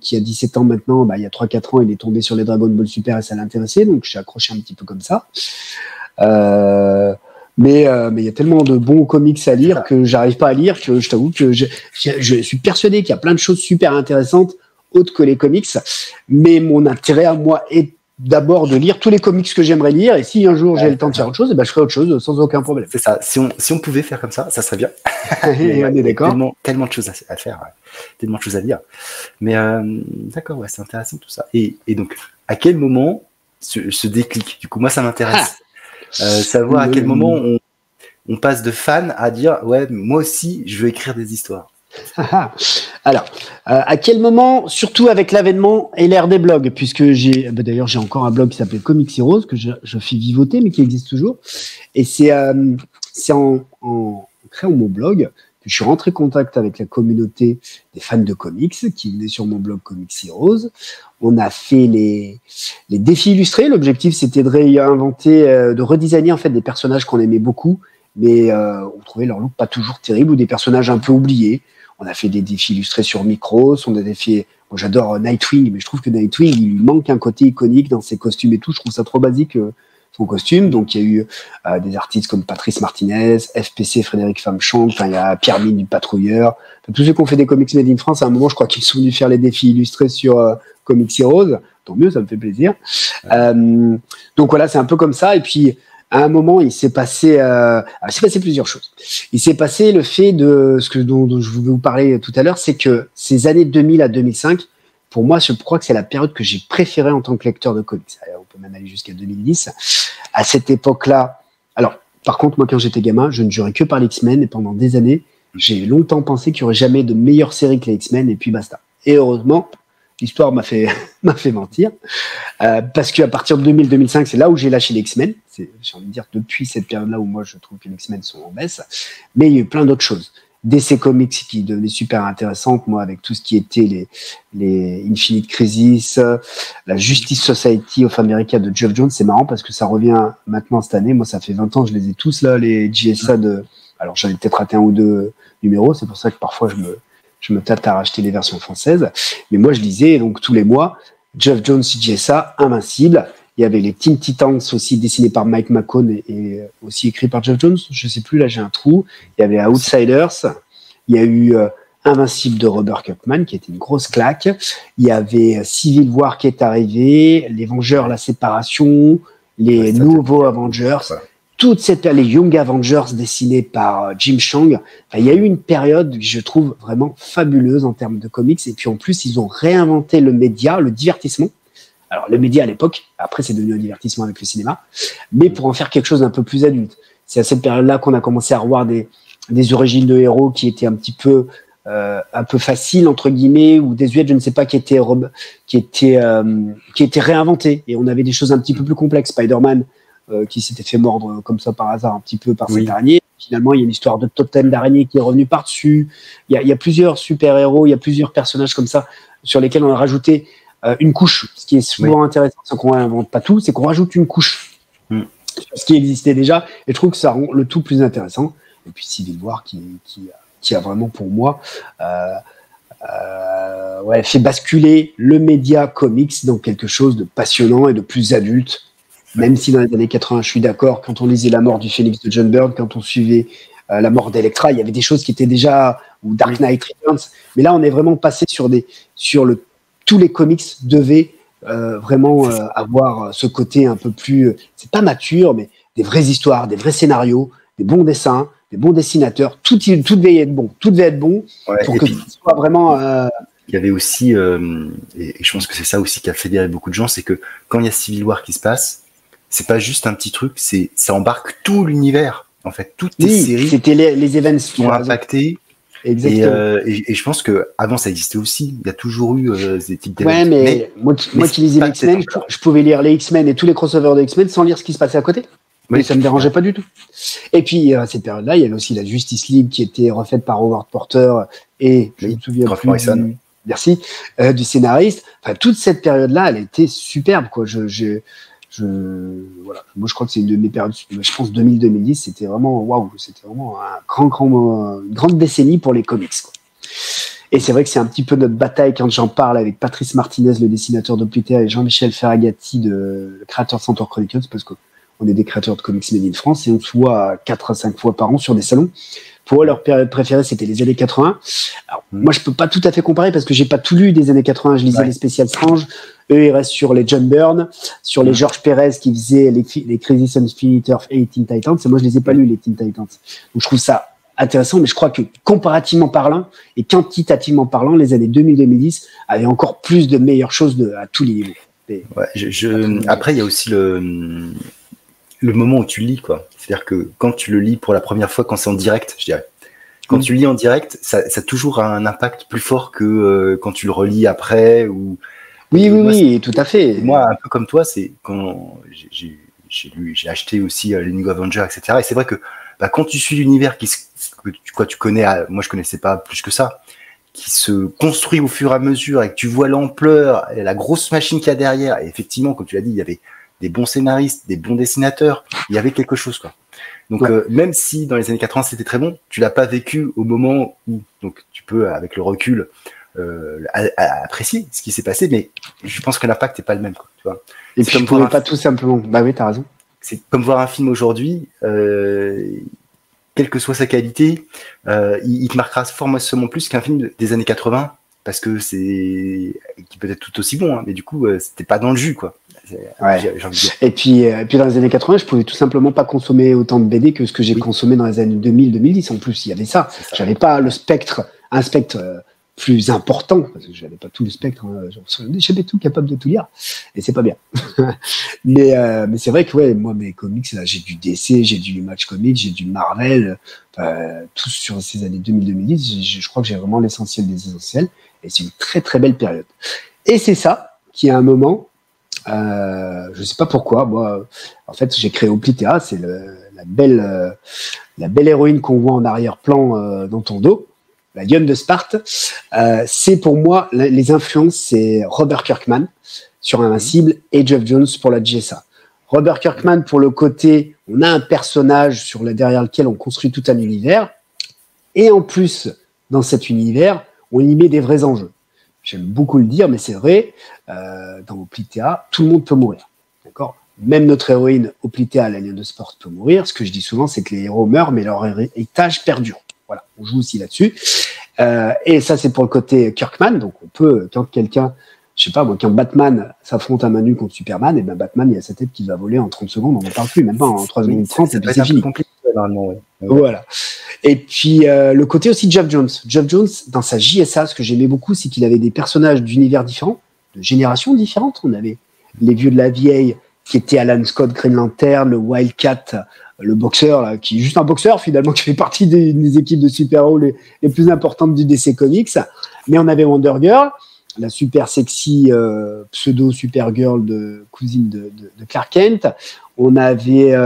qui a 17 ans maintenant, il y a 3-4 ans, il est tombé sur les Dragon Ball Super et ça l'intéressait, donc je suis accroché un petit peu comme ça. Mais il y a tellement de bons comics à lire que j'arrive pas à lire, que je t'avoue que je suis persuadé qu'il y a plein de choses super intéressantes autres que les comics, mais mon intérêt à moi est d'abord de lire tous les comics que j'aimerais lire, et si un jour j'ai le temps de faire autre chose, je ferai autre chose sans aucun problème. C'est ça. Si on pouvait faire comme ça serait bien. Et on est d'accord. Tellement de choses à faire, tellement de choses à lire. Mais d'accord, ouais, c'est intéressant tout ça. Et donc, à quel moment ce déclic? Du coup, moi, ça m'intéresse. Savoir à quel moment on passe de fan à dire, ouais, moi aussi, je veux écrire des histoires. Alors, à quel moment, surtout avec l'avènement et l'ère des blogs, puisque d'ailleurs j'ai encore un blog qui s'appelle Comics Heroes que je fais vivoter, mais qui existe toujours. Et c'est en créant mon blog que je suis rentré en contact avec la communauté des fans de comics qui venaient sur mon blog Comics Heroes. On a fait les défis illustrés. L'objectif, c'était de réinventer, de redesigner en fait des personnages qu'on aimait beaucoup, mais on trouvait leur look pas toujours terrible, ou des personnages un peu oubliés. On a fait des défis illustrés sur Micros, on a fait... Moi, j'adore Nightwing, mais je trouve que Nightwing, il lui manque un côté iconique dans ses costumes et tout. Je trouve ça trop basique, son costume. Donc, il y a eu des artistes comme Patrice Martinez, FPC, Frédéric Famchon, il y a Pierre Mine du Patrouilleur. Tous ceux qui ont fait des comics made in France, à un moment, je crois qu'ils sont venus faire les défis illustrés sur Comics Heroes. Tant mieux, ça me fait plaisir. Donc, voilà, c'est un peu comme ça. Et puis, à un moment, il s'est passé plusieurs choses. Il s'est passé le fait de dont je voulais vous parler tout à l'heure, c'est que ces années 2000 à 2005, pour moi, je crois que c'est la période que j'ai préférée en tant que lecteur de comics. On peut même aller jusqu'à 2010. À cette époque-là, alors, par contre, moi, quand j'étais gamin, je ne jurais que par les X-Men, et pendant des années, j'ai longtemps pensé qu'il n'y aurait jamais de meilleure série que les X-Men, et puis basta. Et heureusement, l'histoire m'a fait mentir, parce qu'à partir de 2000-2005, c'est là où j'ai lâché les X-Men. J'ai envie de dire depuis cette période-là où moi je trouve que les X-Men sont en baisse. Mais il y a eu plein d'autres choses. DC Comics qui devenaient super intéressantes, moi, avec tout ce qui était les Infinite Crisis, la Justice Society of America de Geoff Jones. C'est marrant parce que ça revient maintenant cette année. Moi, ça fait 20 ans que je les ai tous là, les JSA de... Alors, j'en ai peut-être raté un ou deux numéros. C'est pour ça que parfois je me tâte à racheter les versions françaises. Mais moi, je lisais donc tous les mois Geoff Jones JSA, Invincible. Il y avait les Teen Titans aussi dessinés par Mike McCone et aussi écrit par Geoff Jones. Je sais plus, là j'ai un trou. Il y avait Outsiders. Il y a eu Invincible de Robert Kirkman qui était une grosse claque. Il y avait Civil War qui est arrivé, les Vengeurs, la séparation, les nouveaux Avengers. Ouais. Toute cette les Young Avengers dessinés par Jim Chang. Enfin, il y a eu une période que je trouve vraiment fabuleuse en termes de comics. Et puis en plus, ils ont réinventé le média, le divertissement. Alors, le média à l'époque, après, c'est devenu un divertissement avec le cinéma, mais pour en faire quelque chose d'un peu plus adulte. C'est à cette période-là qu'on a commencé à revoir des origines de héros qui étaient un peu faciles, entre guillemets, ou désuètes, je ne sais pas, qui étaient réinventées. Et on avait des choses un petit peu plus complexes. Spider-Man, qui s'était fait mordre comme ça par hasard un petit peu par cette araignée. Finalement, il y a une histoire de totem d'araignée qui est revenue par-dessus. Il y a plusieurs super-héros, il y a plusieurs personnages comme ça sur lesquels on a rajouté une couche. Ce qui est souvent intéressant, c'est qu'on n'invente pas tout, c'est qu'on rajoute une couche sur ce qui existait déjà, et je trouve que ça rend le tout plus intéressant. Et puis Civil War qui a vraiment pour moi fait basculer le média comics dans quelque chose de passionnant et de plus adulte, même si dans les années 80, je suis d'accord, quand on lisait La mort du Phénix de John Byrne, quand on suivait La mort d'Electra, il y avait des choses qui étaient déjà, ou Dark Knight Returns, mais là on est vraiment passé tous les comics devaient vraiment avoir ce côté un peu plus, c'est pas mature, mais des vraies histoires, des vrais scénarios, des bons dessins, des bons dessinateurs, tout devait être bon, pour que ce soit vraiment... Il y avait aussi, et je pense que c'est ça aussi qui a fédéré beaucoup de gens, c'est que quand il y a Civil War qui se passe, c'est pas juste un petit truc, ça embarque tout l'univers. En fait, toutes les séries. C'était les events qui ont impacté. Exactement. Et je pense que avant ça existait aussi. Il y a toujours eu des types d'événements. Ouais, mais moi qui lisais les X-Men, je pouvais lire les X-Men et tous les crossovers de X-Men sans lire ce qui se passait à côté. Oui, et ça me dérangeait pas du tout. Et puis à cette période-là, il y avait aussi la Justice League qui était refaite par Howard Porter et je me souviens plus merci du scénariste. Enfin, toute cette période-là, elle était superbe, quoi. Voilà. Moi, je crois que c'est une de mes périodes. Je pense 2000-2010, c'était vraiment waouh. C'était vraiment une grande décennie pour les comics, quoi. Et c'est vrai que c'est un petit peu notre bataille quand j'en parle avec Patrice Martinez, le dessinateur d'Oplitea, et Jean-Michel Ferragati, le créateur de Centaur Chronicles, parce qu'on est des créateurs de comics made in France et on se voit 4 à 5 fois par an sur des salons. Pour eux, leur période préférée, c'était les années 80. Alors, moi, je peux pas tout à fait comparer parce que j'ai pas tout lu des années 80. Je lisais les Spécial Strange. Eux, ils restent sur les John Byrne, sur les George Perez qui faisaient les Crisis on Infinite Earth et Teen Titans. Et moi, je les ai pas lus, les Teen Titans. Donc, je trouve ça intéressant, mais je crois que comparativement parlant et quantitativement parlant, les années 2000-2010 avaient encore plus de meilleures choses à tous les niveaux. Après, il y a aussi le moment où tu le lis, quoi. C'est-à-dire que quand tu le lis pour la première fois, quand c'est en direct, je dirais. Quand tu lis en direct, ça a toujours un impact plus fort que quand tu le relis après. Oui, tout à fait. Moi, un peu comme toi, c'est quand j'ai acheté aussi les New Avengers, etc. Et c'est vrai que quand tu suis l'univers que tu connais, moi je connaissais pas plus que ça, qui se construit au fur et à mesure et que tu vois l'ampleur et la grosse machine qu'il y a derrière. Et effectivement, comme tu l'as dit, il y avait des bons scénaristes, des bons dessinateurs, il y avait quelque chose, quoi. Donc, même si dans les années 80 c'était très bon, tu l'as pas vécu au moment où, donc tu peux, avec le recul, apprécier ce qui s'est passé, mais je pense que l'impact n'est pas le même, quoi, tu vois. Et puis, je pouvais pas tout simplement. Bah oui, t'as raison. C'est comme voir un film aujourd'hui, quelle que soit sa qualité, il te marquera forcément plus qu'un film des années 80, parce que qui peut être tout aussi bon, hein, mais du coup, c'était pas dans le jus, quoi. Ouais. J'ai envie de dire. Et puis dans les années 80, je pouvais tout simplement pas consommer autant de BD que ce que j'ai consommé dans les années 2000-2010. En plus, il y avait ça. J'avais pas un spectre plus important, parce que j'avais pas tout le spectre. J'avais tout capable de tout lire, et c'est pas bien. mais c'est vrai que moi mes comics, là, j'ai du DC, j'ai du Image Comics, j'ai du Marvel, tous sur ces années 2000-2010. Je crois que j'ai vraiment l'essentiel des essentiels, et c'est une très très belle période. Et c'est ça qui à un moment. Je sais pas pourquoi. Moi, en fait, j'ai créé Oplitea. C'est la belle héroïne qu'on voit en arrière-plan dans ton dos, la lionne de Sparte. C'est pour moi les influences, c'est Robert Kirkman sur Invincible et Geoff Jones pour la JSA. Robert Kirkman pour le côté, on a un personnage derrière lequel on construit tout un univers, et en plus dans cet univers, on y met des vrais enjeux. J'aime beaucoup le dire, mais c'est vrai, dans Oplitea, tout le monde peut mourir. D'accord ? Même notre héroïne Oplitea, la lionne de Sparte, peut mourir. Ce que je dis souvent, c'est que les héros meurent, mais leur héritage perdure. Voilà, on joue aussi là-dessus. Et ça, c'est pour le côté Kirkman. Donc, on peut, quand quelqu'un, je sais pas, moi, quand Batman s'affronte à main nue contre Superman, et ben Batman, il a sa tête qui va voler en 30 secondes, on n'en parle plus, même pas en 3 secondes 30, et puis c'est fini. Voilà. Et puis le côté aussi de Geoff Jones. Geoff Jones, dans sa JSA, ce que j'aimais beaucoup, c'est qu'il avait des personnages d'univers différents, de générations différentes. On avait les vieux de la vieille, qui étaient Alan Scott, Green Lantern, le Wildcat, le boxeur, là, qui est juste un boxeur finalement, qui fait partie des équipes de super-héros les plus importantes du DC Comics. Mais on avait Wonder Girl, la super sexy pseudo Supergirl de cousine de Clark Kent. On avait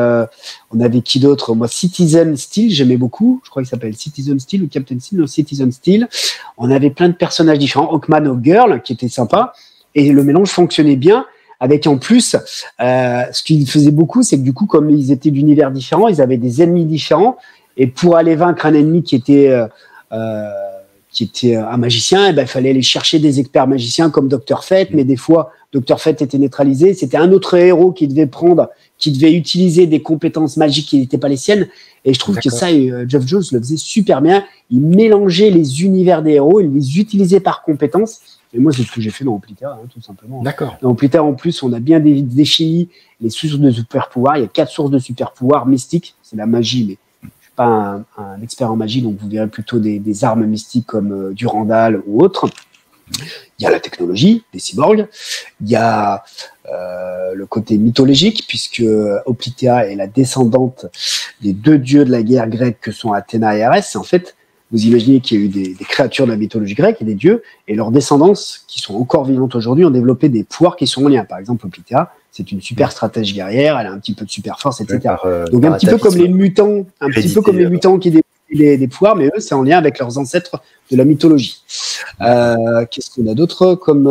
qui d'autre ? Moi, Citizen Steel, j'aimais beaucoup. Je crois qu'il s'appelle Citizen Steel ou Captain Steel, non, Citizen Steel. On avait plein de personnages différents. Hawkman, Hawkgirl, qui était sympa. Et le mélange fonctionnait bien. Avec en plus, ce qu'ils faisaient beaucoup, c'est que du coup, comme ils étaient d'univers différents, ils avaient des ennemis différents. Et pour aller vaincre un ennemi qui était un magicien, il fallait aller chercher des experts magiciens comme Dr. Fate, mais des fois, Dr. Fate était neutralisé. C'était un autre héros qui devait utiliser des compétences magiques qui n'étaient pas les siennes. Et je trouve que ça, Geoff Jones le faisait super bien. Il mélangeait les univers des héros, il les utilisait par compétences. Et moi, c'est ce que j'ai fait dans Oplitea, tout simplement. D'accord. Dans Oplitea, en plus, on a bien défini les sources de super-pouvoirs. Il y a 4 sources de super-pouvoirs mystiques. C'est la magie, mais je ne suis pas un expert en magie, donc vous verrez plutôt des armes mystiques comme Durandal ou autres. Il y a la technologie, des cyborgs. Il y a le côté mythologique, puisque Oplytea est la descendante des deux dieux de la guerre grecque que sont Athéna et Arès. En fait, vous imaginez qu'il y a eu des créatures de la mythologie grecque et des dieux, et leurs descendances, qui sont encore vivantes aujourd'hui, ont développé des pouvoirs qui sont en lien. Par exemple, Oplytea, c'est une super stratège guerrière, elle a un petit peu de super force, etc. Donc un petit peu comme les mutants, qui développent des pouvoirs, mais eux, c'est en lien avec leurs ancêtres de la mythologie. Qu'est-ce qu'on a d'autre comme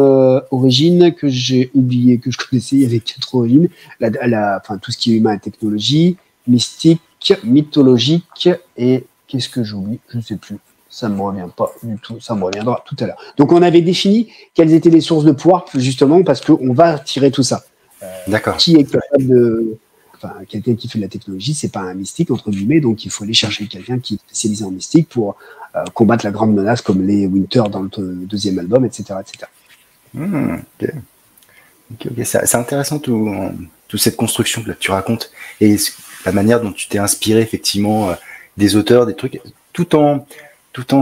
origine que j'ai oublié, que je connaissais? Il y avait 4 origines. Enfin, tout ce qui est humain et technologie, mystique, mythologique, et qu'est-ce que j'oublie? Je ne sais plus. Ça ne me revient pas du tout. Ça me reviendra tout à l'heure. Donc, on avait défini quelles étaient les sources de pouvoir, justement, parce qu'on va tirer tout ça. D'accord. Qui est capable de... Enfin, quelqu'un qui fait de la technologie, c'est pas un mystique, entre guillemets, donc il faut aller chercher quelqu'un qui est spécialisé en mystique pour combattre la grande menace, comme les Winter dans le deuxième album, etc. etc. Ok. C'est intéressant toute cette construction que tu racontes, et la manière dont tu t'es inspiré, effectivement, des auteurs, des trucs, tout en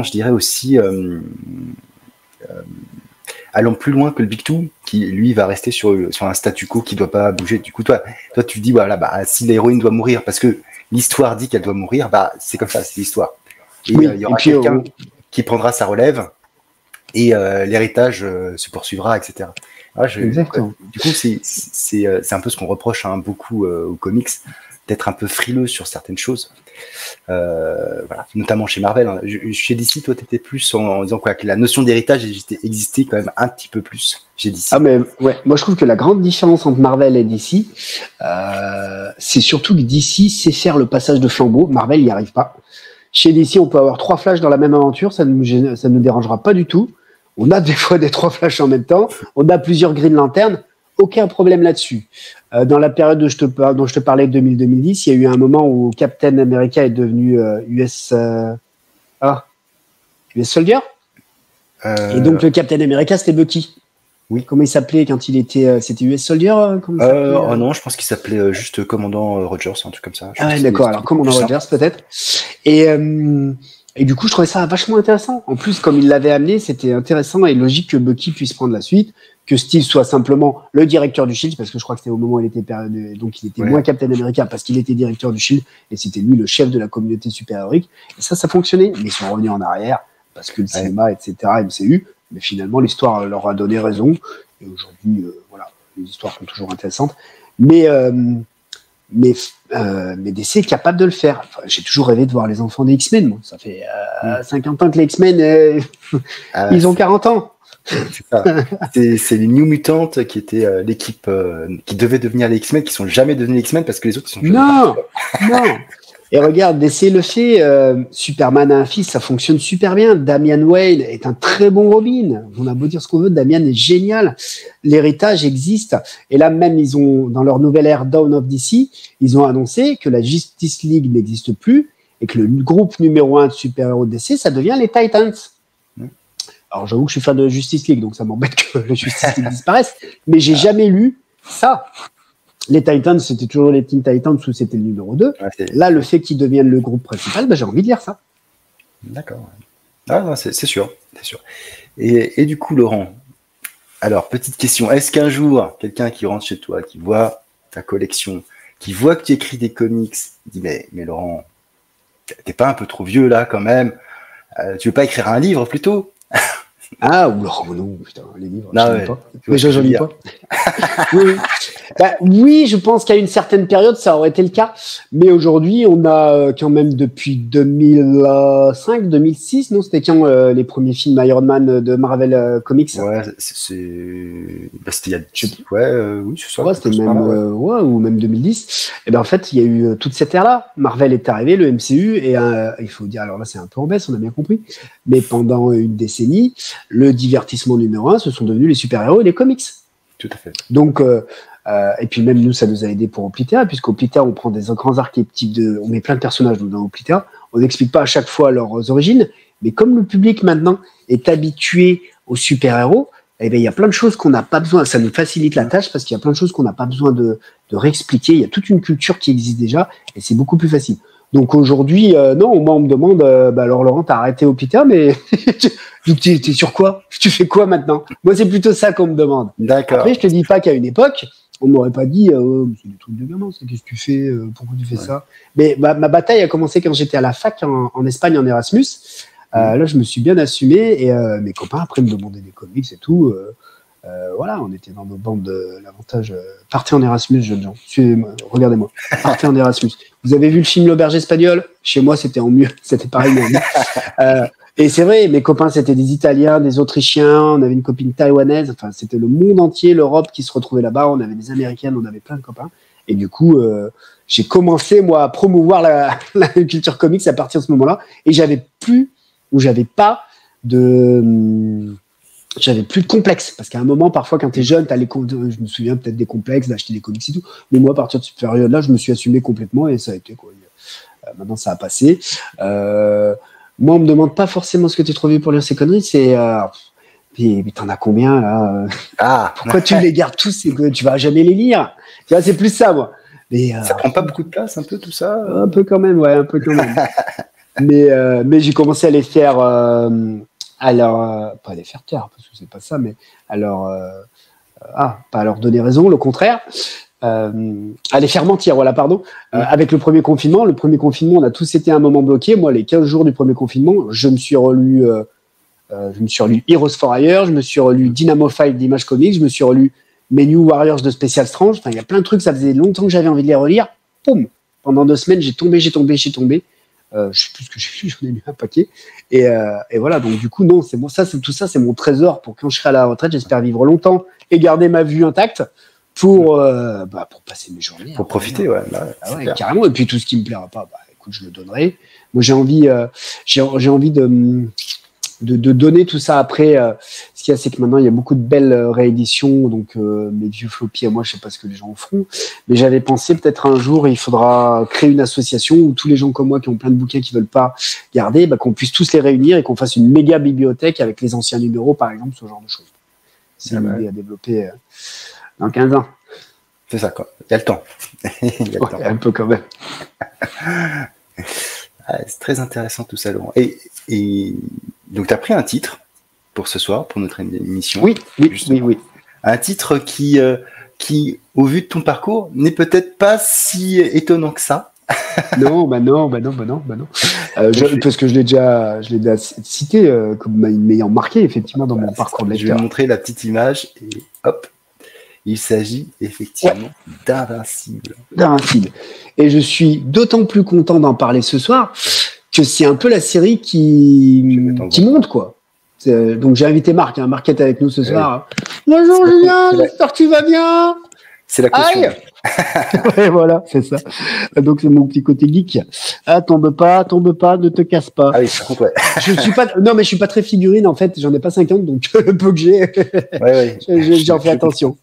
je dirais aussi, allant plus loin que le Big Two, qui lui va rester sur un statu quo qui doit pas bouger. Du coup, toi tu dis voilà, si l'héroïne doit mourir parce que l'histoire dit qu'elle doit mourir, c'est comme ça, c'est l'histoire. Et il y aura quelqu'un qui prendra sa relève et l'héritage se poursuivra, etc. Exactement. Du coup, c'est un peu ce qu'on reproche beaucoup aux comics, d'être un peu frileux sur certaines choses. Voilà, notamment chez Marvel. Hein. Chez DC, toi, tu étais plus en disant quoi, que la notion d'héritage existait quand même un petit peu plus chez DC. Ah, mais ouais, moi je trouve que la grande différence entre Marvel et DC, c'est surtout que DC sait faire le passage de flambeau. Marvel n'y arrive pas. Chez DC, on peut avoir 3 flashs dans la même aventure, ça ne nous dérangera pas du tout. On a des fois des 3 flashs en même temps, on a plusieurs Green Lantern, aucun problème là-dessus. Dans la période dont je te parlais, 2000-2010, il y a eu un moment où Captain America est devenu US Soldier. Et donc le Captain America, c'était Bucky. Oui. Comment il s'appelait quand il était... C'était US Soldier Oh non, je pense qu'il s'appelait juste Commandant Rogers, un truc comme ça. Ah ouais, d'accord, alors Commandant Rogers peut-être. Et du coup, je trouvais ça vachement intéressant. En plus, comme il l'avait amené, c'était intéressant et logique que Bucky puisse prendre la suite, que Steve soit simplement le directeur du Shield, parce que je crois que c'était au moment où il était donc il était moins Captain America parce qu'il était directeur du Shield et c'était lui le chef de la communauté super-héroïque. Et ça fonctionnait. Mais ils sont revenus en arrière parce que le cinéma, etc., MCU. Mais finalement, l'histoire leur a donné raison. Et aujourd'hui, voilà, les histoires sont toujours intéressantes. Mais DC est capable de le faire. Enfin, j'ai toujours rêvé de voir les enfants des X-Men. Moi. Ça fait 50 ans que les X-Men, ils ont 40 ans. C'est ça. C'est les New Mutants qui étaient l'équipe qui devait devenir les X-Men, qui sont jamais devenus les X-Men parce que les autres sont non. Et regarde, DC le fait. Superman a un fils, ça fonctionne super bien. Damian Wayne est un très bon Robin. On a beau dire ce qu'on veut, Damian est génial. L'héritage existe. Et là même, ils ont dans leur nouvelle ère Dawn of DC, ils ont annoncé que la Justice League n'existe plus et que le groupe numéro 1 de super-héros de DC, ça devient les Titans. Alors j'avoue que je suis fan de Justice League, donc ça m'embête que le Justice League disparaisse, mais j'ai jamais lu ça. Les Titans, c'était toujours les Teen Titans où c'était le numéro 2. Ouais, là, le fait qu'ils deviennent le groupe principal, j'ai envie de lire ça. D'accord. Ah, non, c'est sûr. Et du coup, Laurent, alors, petite question, est-ce qu'un jour, quelqu'un qui rentre chez toi, qui voit ta collection, qui voit que tu écris des comics, dit mais Laurent, t'es pas un peu trop vieux là quand même, tu veux pas écrire un livre plutôt? Ah, ou non, putain, les livres, non, ouais, pas. Déjà, je lis pas. Oui, je pense qu'à une certaine période, ça aurait été le cas. Mais aujourd'hui, on a quand même depuis 2005, 2006, non? C'était quand les premiers films Iron Man de Marvel Comics? Ouais, c'était il y a... oui, c'est ça. Ouais, c'était même, ou même 2010. Et ben en fait, il y a eu toute cette ère-là. Marvel est arrivé, le MCU, et il faut dire, alors là, c'est un peu en baisse, on a bien compris. Mais pendant une décennie, le divertissement numéro 1, ce sont devenus les super-héros et les comics. Tout à fait. Donc, et puis même nous, ça nous a aidé pour Oplytea, puisqu'au Oplytea, on prend des grands archétypes on met plein de personnages dans Oplytea. On n'explique pas à chaque fois leurs origines, mais comme le public maintenant est habitué aux super-héros, eh ben, il y a plein de choses qu'on n'a pas besoin. Ça nous facilite la tâche parce qu'il y a plein de choses qu'on n'a pas besoin de réexpliquer. Il y a toute une culture qui existe déjà et c'est beaucoup plus facile. Donc aujourd'hui, non, moi on me demande, alors Laurent, t'as arrêté Hopita, mais t'es sur quoi? Tu fais quoi maintenant? Moi c'est plutôt ça qu'on me demande. D'accord. Après, je te dis pas qu'à une époque, on m'aurait pas dit, c'est des trucs de gamin, qu'est-ce que tu fais, pourquoi tu fais ça? Mais ma bataille a commencé quand j'étais à la fac en Espagne en Erasmus. Là, je me suis bien assumé et mes copains après me demandaient des comics et tout. Voilà, on était dans nos bandes de l'avantage. Partez en Erasmus, jeunes gens. Suivez-moi, regardez-moi. Partez en Erasmus. Vous avez vu le film L'Auberge espagnole? Chez moi, c'était en mieux. C'était pareil. Et c'est vrai, mes copains, c'était des Italiens, des Autrichiens. On avait une copine taïwanaise. Enfin, c'était le monde entier, l'Europe qui se retrouvait là-bas. On avait des Américaines, on avait plein de copains. Et du coup, j'ai commencé, moi, à promouvoir la culture comics à partir de ce moment-là. Et j'avais pas de complexe, parce qu'à un moment, parfois, quand t'es jeune, je me souviens peut-être des complexes d'acheter des comics et tout, mais moi, à partir de cette période-là, je me suis assumé complètement et ça a été quoi. Maintenant, ça a passé. Moi, on me demande pas forcément ce que t'es trop vieux pour lire ces conneries, c'est mais t'en as combien là? Pourquoi tu les gardes tous? C'est que tu vas jamais les lire. Tu vois, c'est plus ça, moi. Mais, ça prend pas beaucoup de place, un peu tout ça? Un peu quand même, ouais, un peu quand même. mais j'ai commencé à les faire. Pas les faire taire, parce que c'est pas ça, mais pas à leur donner raison, le contraire, à les faire mentir, voilà, pardon. Avec le premier confinement, on a tous été à un moment bloqué. Moi, les 15 jours du premier confinement, je me suis relu Heroes for Hire, je me suis relu Dynamo 5 d'Image Comics, je me suis relu mes New Warriors de Special Strange. Enfin, il y a plein de trucs, ça faisait longtemps que j'avais envie de les relire. Poum! Pendant 2 semaines, j'ai tombé. Je sais plus ce que j'ai lu, j'en ai lu un paquet. Et voilà, donc du coup, non, c'est bon, tout ça, c'est mon trésor pour quand je serai à la retraite. J'espère vivre longtemps et garder ma vue intacte pour passer mes journées. Pour profiter, ouais. Carrément. Et puis tout ce qui me plaira pas, écoute, je le donnerai. Moi, j'ai envie de donner tout ça après. Ce qu'il y a, c'est que maintenant, il y a beaucoup de belles rééditions. Donc, mes vieux floppies à moi, je sais pas ce que les gens en feront. Mais j'avais pensé peut-être un jour, il faudra créer une association où tous les gens comme moi qui ont plein de bouquins qui veulent pas garder, qu'on puisse tous les réunir et qu'on fasse une méga bibliothèque avec les anciens numéros, par exemple, ce genre de choses. C'est une idée à développer dans 15 ans. C'est ça, quoi. Il y a le temps. Un peu quand même. C'est très intéressant tout ça, Laurent. Et donc, tu as pris un titre pour ce soir, pour notre émission. Oui. Un titre qui, au vu de ton parcours, n'est peut-être pas si étonnant que ça. Non. Parce que je l'ai déjà cité comme m'ayant marqué, effectivement, dans mon parcours de lecteur. Je vais montrer la petite image et hop. Il s'agit effectivement d'Invincible. Et je suis d'autant plus content d'en parler ce soir que c'est un peu la série qui monte, quoi. Donc j'ai invité Marc. Marc est avec nous ce soir. Bonjour Julien, j'espère que tu vas bien. C'est la caution. Ouais, voilà, c'est ça. Donc c'est mon petit côté geek. Tombe pas, ne te casse pas. Ah oui, par contre, ouais. Je suis pas très figurine en fait. J'en ai pas 50, donc le peu que j'ai, j'en fais attention.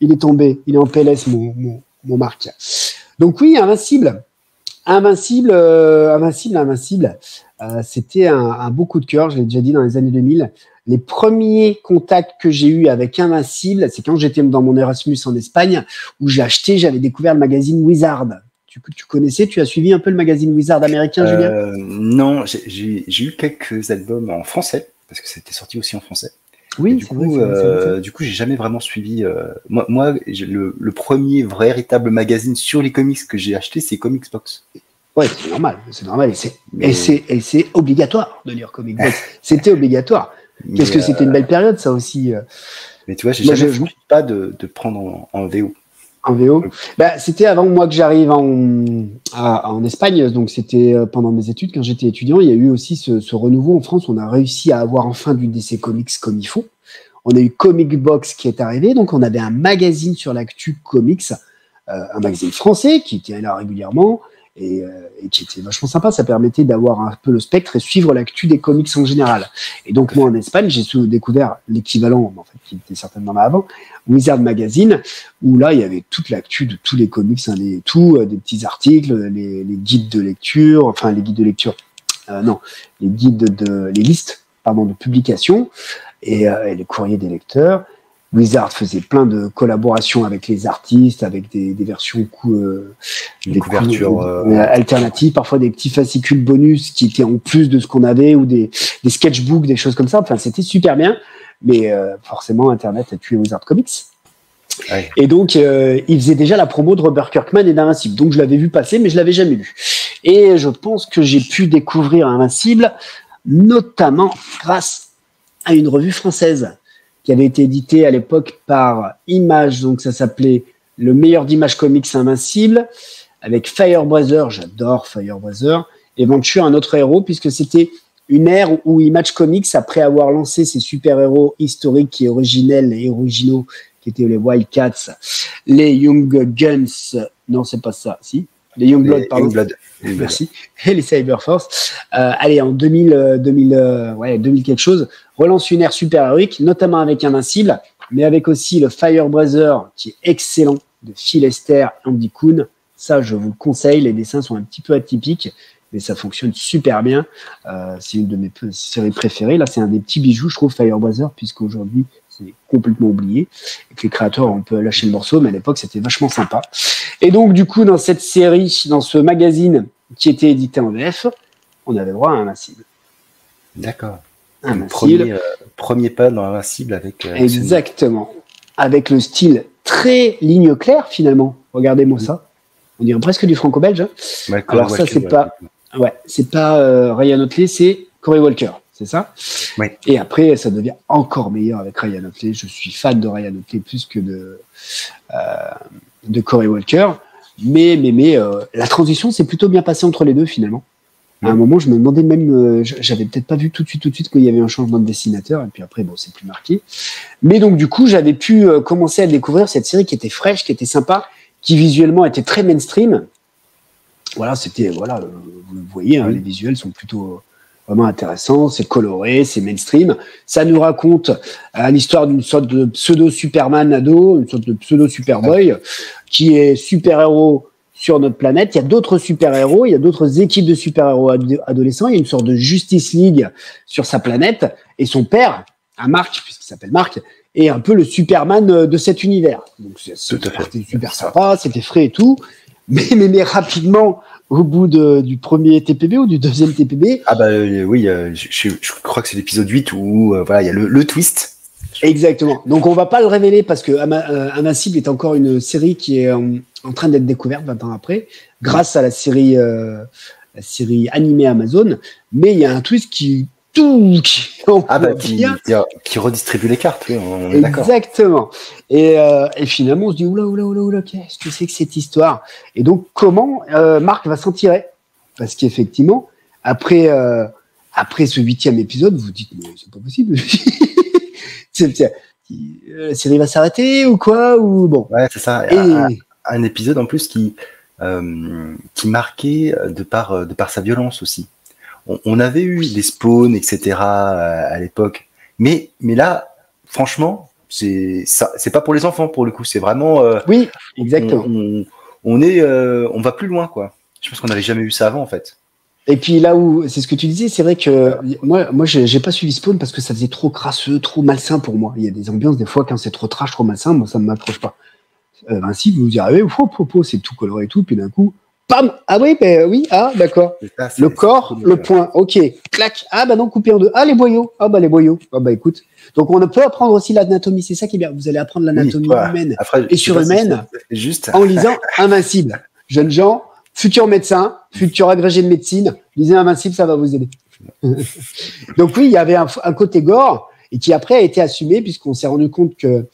Il est tombé, il est en PLS, mon Marc. Donc oui, Invincible. C'était un beau coup de cœur, je l'ai déjà dit dans les années 2000. Les premiers contacts que j'ai eus avec Invincible, c'est quand j'étais dans mon Erasmus en Espagne, où j'avais découvert le magazine Wizard. Tu connaissais, tu as suivi un peu le magazine Wizard américain, Julien? Non, j'ai eu quelques albums en français, parce que c'était sorti aussi en français. Oui, du coup, j'ai jamais vraiment suivi. Moi, le premier véritable magazine sur les comics que j'ai acheté, c'est Comics Box. Ouais, c'est normal. Et c'est obligatoire de lire Comics Box. C'était obligatoire. Qu'est-ce que c'était une belle période, ça aussi. Mais tu vois, j'ai jamais voulu pas de prendre en VO. En VO. C'était avant moi que j'arrive en Espagne, donc c'était pendant mes études, quand j'étais étudiant, il y a eu aussi ce renouveau en France. On a réussi à avoir enfin du DC Comics comme il faut. On a eu Comic Box qui est arrivé, donc on avait un magazine sur l'actu comics, un magazine français qui était là régulièrement et qui était vachement sympa. Ça permettait d'avoir un peu le spectre et suivre l'actu des comics en général. Et donc moi en Espagne, j'ai découvert l'équivalent, en fait, qui était certainement là avant, Wizard Magazine, où là il y avait toute l'actu de tous les comics, des petits articles, les guides de lecture, les listes de publication et les courriers des lecteurs. Wizard faisait plein de collaborations avec les artistes, avec des versions des couvertures alternatives, parfois des petits fascicules bonus qui étaient en plus de ce qu'on avait, ou des sketchbooks, des choses comme ça. Enfin, c'était super bien, mais forcément, Internet a tué Wizard Comics. Ouais. Et donc, il faisait déjà la promo de Robert Kirkman et d'Invincible. Donc, je l'avais vu passer, mais je l'avais jamais lu. Et je pense que j'ai pu découvrir Invincible, notamment grâce à une revue française qui avait été éditée à l'époque par Image. Donc, ça s'appelait Le meilleur d'Image Comics Invincible, avec Firebrother. J'adore Firebrother. Et Venture, un autre héros, puisque c'était une ère où Image Comics, après avoir lancé ses super-héros historiques et originels et originaux, qui étaient les Wildcats, les Young Guns, non, c'est pas ça, si, les Young Blood, pardon. Merci. Et les Cyberforce. Allez, en 2000 quelque chose, relance une ère super-héroïque, notamment avec Invincible, mais avec aussi le Firebrother, qui est excellent, de Phil Lester, Andy Kuhn. Ça, je vous le conseille. Les dessins sont un petit peu atypiques, mais ça fonctionne super bien. C'est une de mes séries préférées. Là, c'est un des petits bijoux, je trouve, Firebrother, puisqu'aujourd'hui, c'est complètement oublié et que les créateurs ont un peu lâché le morceau, mais à l'époque c'était vachement sympa. Et donc du coup dans cette série, dans ce magazine qui était édité en VF, on avait droit à Invincible. D'accord. Invincible. Premier pas dans Invincible avec. Exactement. Avec le style très ligne claire finalement. Regardez-moi ça. On dirait presque du franco-belge. Ouais, alors ça c'est pas Ryan Otley, c'est Corey Walker. C'est ça? Oui. Et après, ça devient encore meilleur avec Ryan Otley. Je suis fan de Ryan Otley plus que de Corey Walker. Mais la transition s'est plutôt bien passée entre les deux, finalement. À un moment, je me demandais même, j'avais peut-être pas vu tout de suite qu'il y avait un changement de dessinateur. Et puis après, bon, c'est plus marqué. Mais donc, du coup, j'avais pu commencer à découvrir cette série qui était fraîche, qui était sympa, qui visuellement était très mainstream. Voilà, vous le voyez, hein, les visuels sont plutôt vraiment intéressant, c'est coloré, c'est mainstream. Ça nous raconte l'histoire d'une sorte de pseudo-Superman ado, une sorte de pseudo-Superboy qui est super-héros sur notre planète. Il y a d'autres super-héros, il y a d'autres équipes de super-héros adolescents, il y a une sorte de Justice League sur sa planète. Et son père, Mark, puisqu'il s'appelle Mark, est un peu le Superman de cet univers. Donc c'était super sympa, c'était frais et tout. Mais rapidement, au bout du premier TPB ou du deuxième TPB. Ah bah oui, je crois que c'est l'épisode 8 où voilà, il y a le twist. Exactement. Donc on va pas le révéler parce que Invincible est encore une série qui est en train d'être découverte 20 ans après, grâce à la série animée Amazon. Mais il y a un twist qui redistribue les cartes, oui, on est d'accord. Exactement. Et finalement, on se dit oula, qu'est-ce que c'est que cette histoire? Et donc, comment Marc va s'en tirer? Parce qu'effectivement, après ce 8e épisode, vous vous dites mais c'est pas possible. La série va s'arrêter ou quoi? Ou bon. Ouais, c'est ça. Un épisode en plus qui marquait de par sa violence aussi. On avait eu des spawns, etc. À l'époque, mais là, franchement, c'est pas pour les enfants pour le coup. C'est vraiment. Oui, exactement. On va plus loin, quoi. Je pense qu'on n'avait jamais vu ça avant, en fait. Et puis là où c'est ce que tu disais, c'est vrai que moi, j'ai pas suivi Spawn parce que ça faisait trop crasseux, trop malsain pour moi. Il y a des ambiances des fois quand c'est trop trash, trop malsain, moi ça ne m'approche pas. Ainsi, vous arrivez, c'est tout coloré et tout, puis d'un coup. Pam! Ah oui, d'accord. Le corps, le point, ok. Clac! Ah bah non, coupé en deux. Ah, les boyaux. Ah bah écoute. Donc on peut apprendre aussi l'anatomie, c'est ça qui est bien. Vous allez apprendre l'anatomie humaine et surhumaine en lisant Invincible. Jeunes gens, futurs médecins, futurs agrégés de médecine, lisez Invincible, ça va vous aider. Donc oui, il y avait un côté gore et qui après a été assumé puisqu'on s'est rendu compte que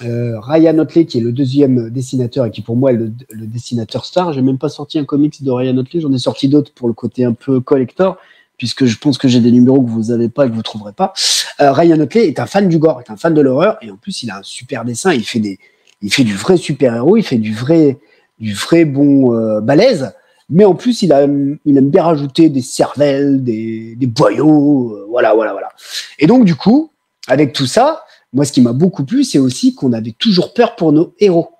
Ryan Otley, qui est le deuxième dessinateur et qui pour moi est le dessinateur star. J'ai même pas sorti un comics de Ryan Otley, j'en ai sorti d'autres pour le côté un peu collector, puisque je pense que j'ai des numéros que vous avez pas et que vous trouverez pas. Ryan Otley est un fan du gore, est un fan de l'horreur, et en plus il a un super dessin. Il fait du vrai super héros, il fait du vrai bon balèze. Mais en plus, il aime bien rajouter des cervelles, des boyaux, voilà. Et donc du coup, avec tout ça. Moi, ce qui m'a beaucoup plu, c'est aussi qu'on avait toujours peur pour nos héros.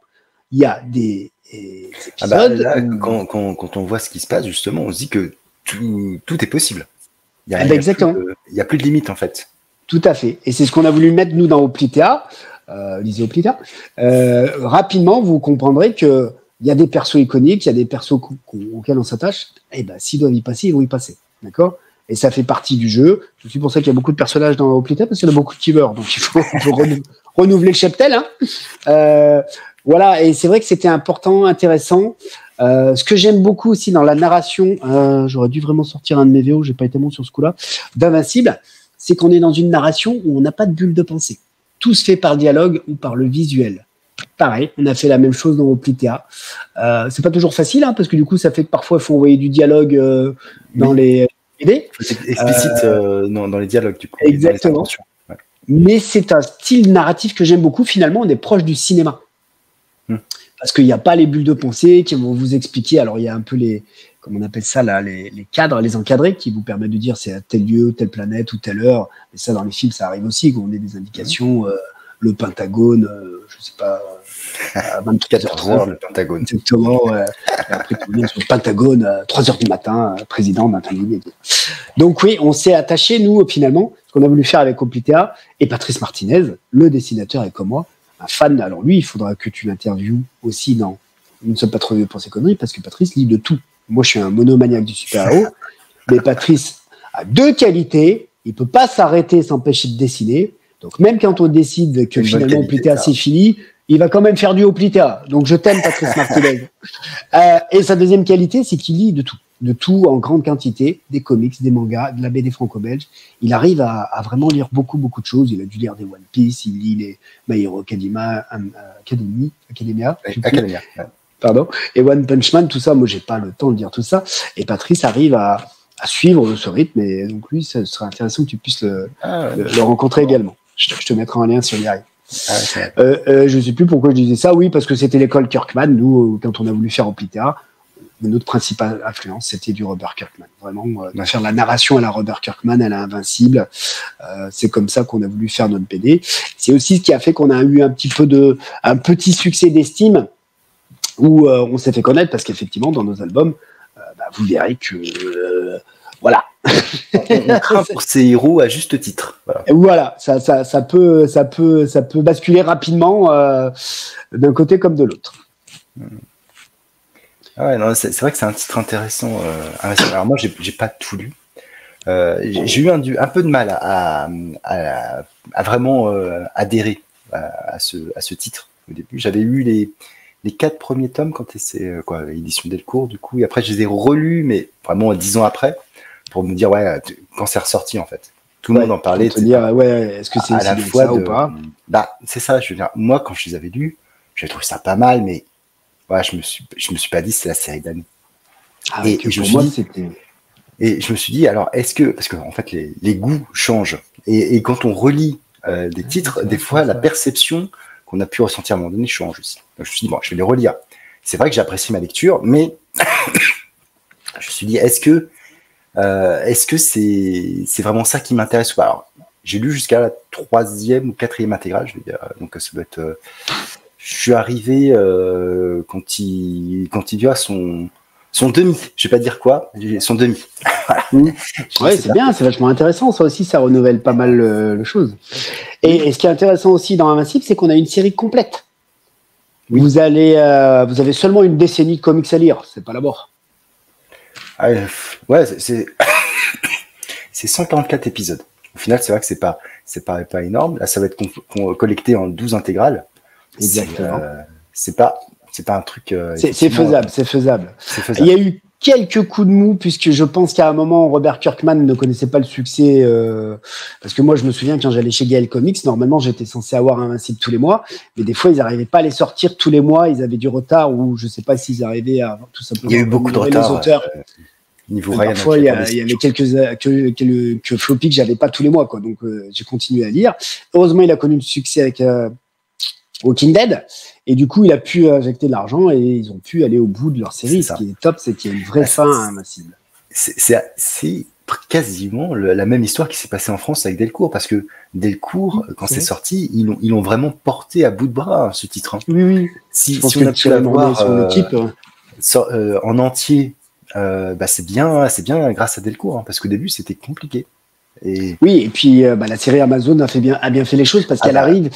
Il y a des épisodes... là, quand on voit ce qui se passe, justement, on se dit que tout est possible. Exactement. Il n'y a plus de limite, en fait. Tout à fait. Et c'est ce qu'on a voulu mettre, nous, dans Oplitea. lisez Hoplita, rapidement, vous comprendrez que il y a des persos iconiques, il y a des persos auxquels on s'attache, et ben, s'ils doivent y passer, ils vont y passer. D'accord? Et ça fait partie du jeu. C'est aussi pour ça qu'il y a beaucoup de personnages dans Hoplita, parce qu'il y a beaucoup de killers, donc il faut renouveler le cheptel. Hein. Voilà, et c'est vrai que c'était important, intéressant. Ce que j'aime beaucoup aussi dans la narration, j'aurais dû vraiment sortir un de mes VO, j'ai pas été bon sur ce coup-là, d'Invincible, c'est qu'on est dans une narration où on n'a pas de bulle de pensée. Tout se fait par dialogue ou par le visuel. Pareil, on a fait la même chose dans Hoplita. C'est pas toujours facile, hein, parce que du coup, ça fait que parfois, il faut envoyer du dialogue dans les idées. Explicite dans les dialogues, du coup. Exactement. Ouais. Mais c'est un style narratif que j'aime beaucoup. Finalement, on est proche du cinéma. Parce qu'il n'y a pas les bulles de pensée qui vont vous expliquer. Alors, il y a un peu comment on appelle ça, là, les cadres, les encadrés qui vous permettent de dire c'est à tel lieu, telle planète ou telle heure. Et ça, dans les films, ça arrive aussi, quand on a des indications, le Pentagone, je sais pas, à 23h30. Le Pentagone. Exactement. Après, tu reviens sur le Pentagone, 3h du matin, président maintenu. Donc, oui, on s'est attaché, nous, finalement, ce qu'on a voulu faire avec Hoplita, et Patrice Martinez, le dessinateur, et comme moi, un fan. Alors lui, il faudra que tu l'interviewes aussi dans Nous ne sommes pas trop vieux pour ces conneries, parce que Patrice lit de tout. Moi, je suis un monomaniaque du super-héros, mais Patrice a deux qualités. Il peut pas s'arrêter, s'empêcher de dessiner. Donc même quand on décide que finalement Hoplita c'est fini, il va quand même faire du Hoplita. Donc je t'aime, Patrice Martinez. Et sa deuxième qualité, c'est qu'il lit de tout en grande quantité, des comics, des mangas, de la BD franco-belge. Il arrive à vraiment lire beaucoup de choses. Il a dû lire des One Piece, il lit les My Hero Academia, Ouais. Pardon, et One Punch Man, tout ça. Moi, j'ai pas le temps de lire tout ça. Et Patrice arrive à suivre ce rythme. Et donc lui, ça serait intéressant que tu puisses le rencontrer également. Je te mettrai en lien sur l'IRI. Je sais plus pourquoi je disais ça. Oui, parce que c'était l'école Kirkman. Nous, quand on a voulu faire Hoplita, notre principale influence, c'était du Robert Kirkman. Vraiment, faire la narration à la Robert Kirkman, à la Invincible. C'est comme ça qu'on a voulu faire notre BD. C'est aussi ce qui a fait qu'on a eu un petit succès d'estime, où on s'est fait connaître, parce qu'effectivement, dans nos albums, vous verrez que voilà. On craint pour ces héros à juste titre. Voilà, ça peut basculer rapidement d'un côté comme de l'autre. Ah ouais, non, c'est vrai que c'est un titre intéressant. Alors moi, j'ai pas tout lu. J'ai eu un peu de mal à vraiment adhérer à ce titre au début. J'avais lu les 4 premiers tomes quand c'est édition Delcourt, du coup, et après je les ai relus, mais vraiment 10 ans après, pour me dire quand c'est ressorti en fait. Tout le monde en parlait. Te dire est-ce que c'est à la fois ça ou pas? C'est ça. Je veux dire, moi quand je les avais lus, j'avais trouvé ça pas mal, mais je me suis pas dit c'est la série d'année. Et je me suis dit alors est-ce que, parce que en fait les goûts changent, et quand on relit des titres, des fois la perception qu'on a pu ressentir à un moment donné change aussi. Donc je me suis dit je vais les relire. C'est vrai que j'apprécie ma lecture, mais je me suis dit est-ce que c'est vraiment ça qui m'intéresse ou pas? Alors j'ai lu jusqu'à la 3e ou 4e intégrale, je vais dire, donc ça doit être. Je suis arrivé quand il a son demi. Je vais pas dire quoi, son demi. Ouais, c'est bien, c'est vachement intéressant. Ça aussi, ça renouvelle pas mal le chose. Et ce qui est intéressant aussi dans Invincible, c'est qu'on a une série complète. Oui. Vous avez seulement une décennie de comics à lire. C'est pas la mort. Ouais, c'est 144 épisodes. Au final, c'est vrai que c'est pas énorme. Là, ça va être collecté en 12 intégrales. Exactement. C'est pas un truc. C'est faisable. Il y a eu quelques coups de mou, puisque je pense qu'à un moment, Robert Kirkman ne connaissait pas le succès. Parce que moi, je me souviens quand j'allais chez Gaël Comics, normalement, j'étais censé avoir Invincible tous les mois, mais des fois, ils n'arrivaient pas à les sortir tous les mois. Ils avaient du retard, ou je sais pas s'ils arrivaient à tout simplement. Il y a eu beaucoup de retard. Les auteurs. Niveau Ryan, parfois, il y avait quelques floppies que j'avais pas tous les mois, quoi. Donc, j'ai continué à lire. Heureusement, il a connu le succès avec Walking Dead, et du coup il a pu injecter de l'argent et ils ont pu aller au bout de leur série. Ce qui est top, c'est qu'il y a une vraie fin à Invincible. C'est quasiment la même histoire qui s'est passée en France avec Delcourt, parce que Delcourt, quand c'est sorti, ils l'ont vraiment porté à bout de bras, ce titre. Oui. Si on a pu l'avoir en entier, c'est bien grâce à Delcourt, parce qu'au début c'était compliqué. Oui, et puis la série Amazon a bien fait les choses, parce qu'elle arrive.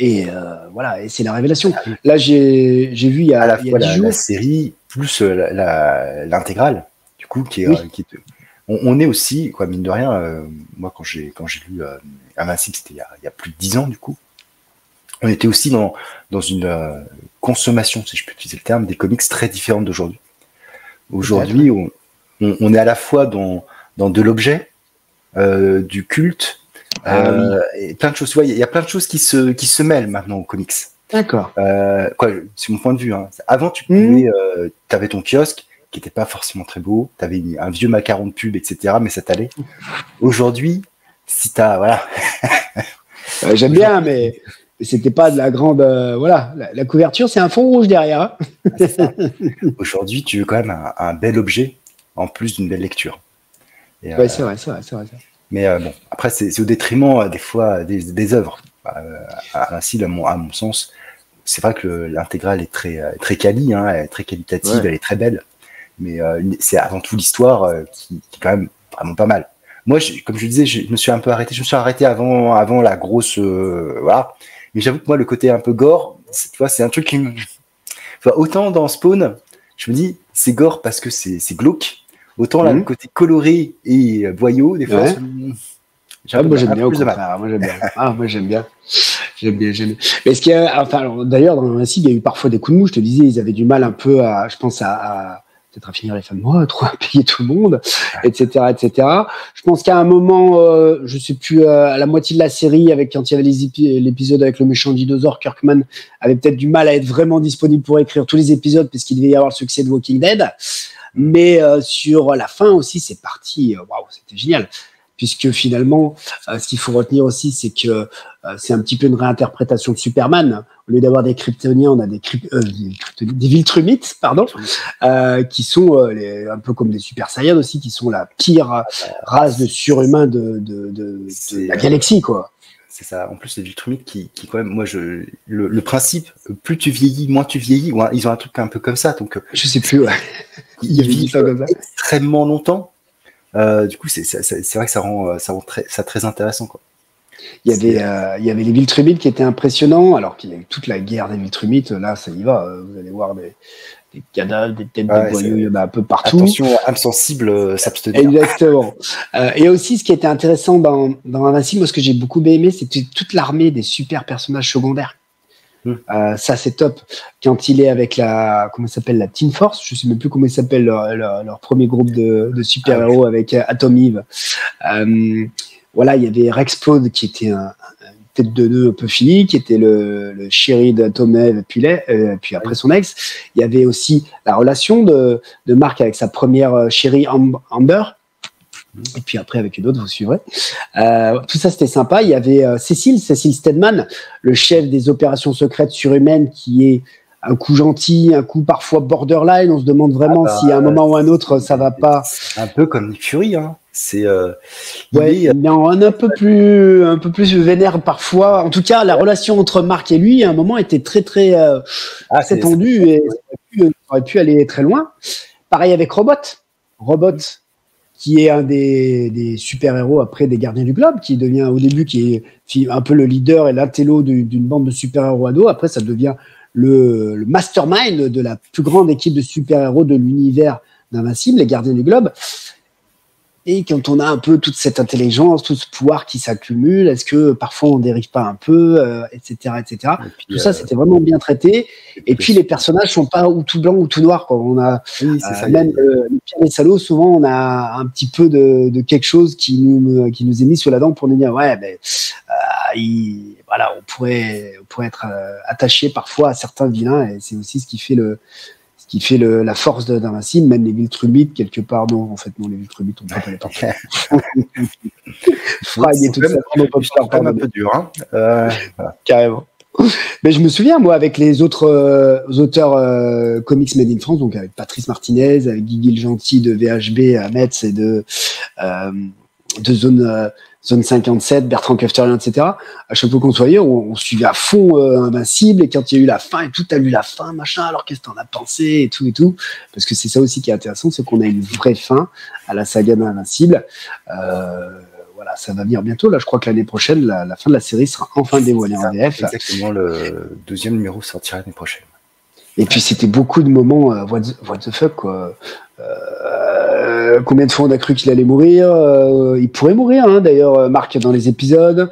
Et voilà, et c'est la révélation. Là, j'ai vu il y a, à la il y a fois 10 jours. la série plus l'intégrale, du coup, on est aussi, quoi, mine de rien, moi quand j'ai lu Invincible, c'était il y a plus de 10 ans, du coup, on était aussi dans une consommation, si je peux utiliser le terme, des comics très différentes d'aujourd'hui. Aujourd'hui, on est à la fois dans de l'objet, du culte, et plein de choses. Tu vois, il y a plein de choses qui se mêlent maintenant aux comics. D'accord. C'est mon point de vue. Hein. Avant, tu pouvais, t'avais ton kiosque qui n'était pas forcément très beau, t'avais un vieux macaron de pub, etc. Mais ça t'allait. Aujourd'hui, si t'as, voilà. J'aime bien, mais c'était pas de la grande, voilà. La couverture, c'est un fond rouge derrière. Hein. C'est ça. Aujourd'hui, tu veux quand même un bel objet en plus d'une belle lecture. Et, ouais, c'est vrai. Mais bon, après, c'est au détriment des fois des œuvres. Ainsi, à mon sens, c'est vrai que l'intégrale est très quali, hein, elle est très qualitative, elle est très belle. Mais c'est avant tout l'histoire qui est quand même vraiment pas mal. Moi, comme je disais, je me suis un peu arrêté. Je me suis arrêté avant la grosse, voilà. Mais j'avoue que moi, le côté un peu gore, tu vois, c'est un truc qui me. Enfin, autant dans Spawn, je me dis, c'est gore parce que c'est glauque. Autant là, le côté coloré et boyau, des fois. Moi, j'aime bien au contraire. Moi, j'aime bien. Moi, j'aime bien. J'aime bien. Mais ce qu'il y a, enfin, d'ailleurs, dans Invincible, il y a eu parfois des coups de mou. Je te disais, ils avaient du mal un peu à, je pense, peut-être à finir les fins de mois, trop à payer tout le monde, etc. Je pense qu'à un moment, je sais plus, à la moitié de la série, quand il y avait l'épisode avec le méchant dinosaure, Kirkman avait peut-être du mal à être vraiment disponible pour écrire tous les épisodes parce qu'il devait y avoir le succès de Walking Dead. Mais sur la fin aussi, c'est parti. Waouh, c'était génial. Puisque finalement, ce qu'il faut retenir aussi, c'est que c'est un petit peu une réinterprétation de Superman. Au lieu d'avoir des Kryptoniens, on a des Viltrumites, pardon, qui sont un peu comme des Super Saiyans aussi, qui sont la pire race de surhumains de la galaxie, quoi. C'est ça. En plus, les Viltrumites qui quand même, moi, le principe, plus tu vieillis, moins tu vieillis. Ouais, ils ont un truc un peu comme ça. Donc, je sais plus. Ouais. Ils vivent extrêmement longtemps. Du coup, c'est vrai que ça rend ça très intéressant, quoi. Il y avait les Viltrumites qui étaient impressionnants, alors qu'il y a eu toute la guerre des Viltrumites. Là, ça y va. Vous allez voir des cadavres, des têtes de voyous, il y en a un peu partout. Attention, âme sensible, s'abstenir. Exactement. Et aussi, ce qui était intéressant dans Invincible, moi, ce que j'ai beaucoup aimé, c'était toute l'armée des super personnages secondaires. Ça, c'est top. Quand il est avec comment s'appelle, la Team Force, je sais même plus comment il s'appelle, leur premier groupe de super-héros avec Atom Eve. Voilà, il y avait Rexplode qui était une tête de nœud un peu finie, qui était le chéri d'Atom Eve, puis après son ex. Il y avait aussi la relation de Mark avec sa première chérie Amber. Et puis après, avec une autre, vous suivrez. Tout ça, c'était sympa. Il y avait Cecil Stedman, le chef des opérations secrètes surhumaines, qui est un coup gentil, un coup parfois borderline. On se demande vraiment si à un moment ou un autre, ça va pas. Un peu comme Nick Fury, hein. C'est mais un peu plus vénère parfois. En tout cas, la relation entre Mark et lui, à un moment, était très très tendue et ça aurait pu aller très loin. Pareil avec Robot, qui est un des super-héros après des Gardiens du Globe, qui devient au début qui est un peu le leader et l'intello d'une bande de super-héros ados. Après, ça devient le mastermind de la plus grande équipe de super-héros de l'univers d'Invincible, les Gardiens du Globe. Et quand on a un peu toute cette intelligence, tout ce pouvoir qui s'accumule, est-ce que parfois on dérive pas un peu, etc. Puis, tout ça, c'était vraiment bien traité. Et puis les personnages sont pas ou tout blanc ou tout noir, quoi. On a même les pires des salauds, souvent on a un petit peu de quelque chose qui nous est mis sous la dent pour nous dire ouais, mais voilà, on pourrait être attaché parfois à certains vilains, et c'est aussi ce qui fait la force d'Invincible. Même les Viltrumites, quelque part, non, en fait, non, les Viltrumites, on ne peut pas les porter. Frag et tout ça, c'est quand même un peu dur, hein. Voilà. Carrément. Mais je me souviens, moi, avec les autres auteurs comics made in France, donc avec Patrice Martinez, avec Guy Gentil de VHB à Metz et de Zone 57, Bertrand Kefterian, etc. À chaque fois qu'on se voyait, on suivait à fond Invincible, et quand il y a eu la fin et tout, t'as lu la fin, machin, alors qu'est-ce que t'en as pensé et tout. Parce que c'est ça aussi qui est intéressant, c'est qu'on a une vraie fin à la saga d'Invincible. Voilà. voilà, ça va venir bientôt. Là, je crois que l'année prochaine, la fin de la série sera enfin dévoilée en VF. Exactement, le 2e numéro sortira l'année prochaine. Et puis c'était beaucoup de moments what the fuck quoi. Combien de fois on a cru qu'il allait mourir, il pourrait mourir hein, d'ailleurs Marc dans les épisodes,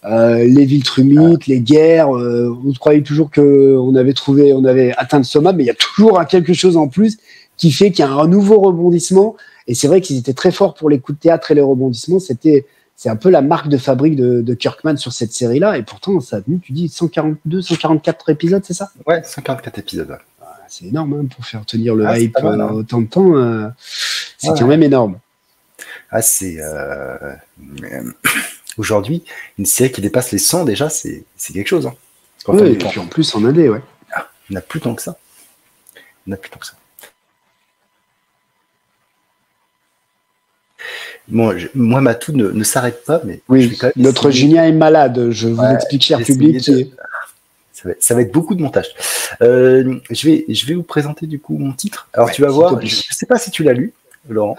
les villes trumites, les guerres, on croyait toujours que on avait atteint le sommet, mais il y a toujours quelque chose en plus qui fait qu'il y a un nouveau rebondissement. Et c'est vrai qu'ils étaient très forts pour les coups de théâtre et les rebondissements. C'est un peu la marque de fabrique de Kirkman sur cette série-là. Et pourtant, ça a tenu, tu dis, 144 épisodes, c'est ça? Ouais, 144 épisodes. Ouais. C'est énorme hein, pour faire tenir le hype mal, hein. autant de temps. C'est quand même énorme. Ah, aujourd'hui, une série qui dépasse les 100 déjà, c'est quelque chose. Hein. Oui, et puis en plus en indé, ouais. On n'a plus tant que ça. Bon, moi, Matou ne s'arrête pas, mais oui, notre Julien est malade. Je vous explique, cher public. Ça va être beaucoup de montage. Je vais vous présenter du coup mon titre. Alors tu vas voir, je ne sais pas si tu l'as lu, Laurent.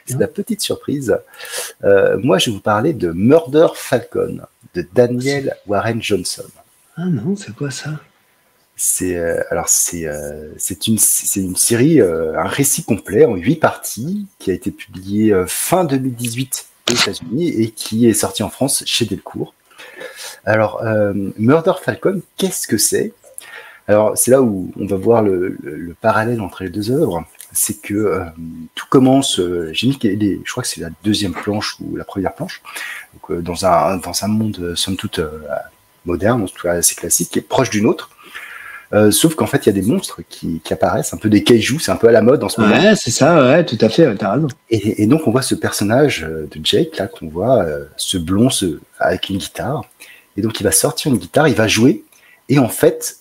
C'est la petite surprise. Moi, je vais vous parler de Murder Falcon de Daniel Warren Johnson. Ah non, c'est quoi ça? C'est une série, un récit complet en 8 parties qui a été publié fin 2018 aux États-Unis et qui est sorti en France chez Delcourt. Alors, Murder Falcon, qu'est-ce que c'est? Alors, c'est là où on va voir le parallèle entre les deux œuvres. C'est que tout commence, je crois que c'est la 2e planche ou la 1re planche, donc, dans un monde somme toute moderne, en tout cas assez classique, qui est proche d'une autre. Sauf qu'en fait, il y a des monstres qui apparaissent, un peu des kaijus, c'est un peu à la mode en ce moment. Ouais, c'est ça, ouais, tout à fait, t'as raison. Et donc, on voit ce personnage de Jake, là, qu'on voit, ce blond avec une guitare. Et donc, il va sortir une guitare, il va jouer, et en fait,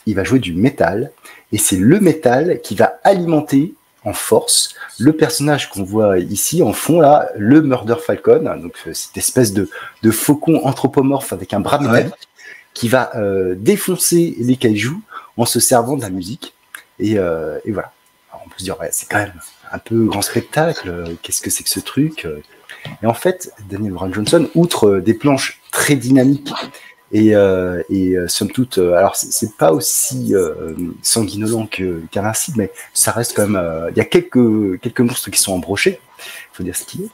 il va jouer du métal, et c'est le métal qui va alimenter en force le personnage qu'on voit ici, en fond, là, le Murder Falcon, donc cette espèce de faucon anthropomorphe avec un bras métallique, qui va défoncer les kaijus en se servant de la musique. Et voilà. Alors, on peut se dire, ouais, c'est quand même un peu grand spectacle, qu'est-ce que c'est que ce truc? Et en fait, Daniel Warren Johnson, outre des planches très dynamiques et somme toute, alors c'est pas aussi sanguinolent qu'Invincible, mais ça reste quand même, il y a quelques monstres qui sont embrochés, il faut dire ce qu'il est.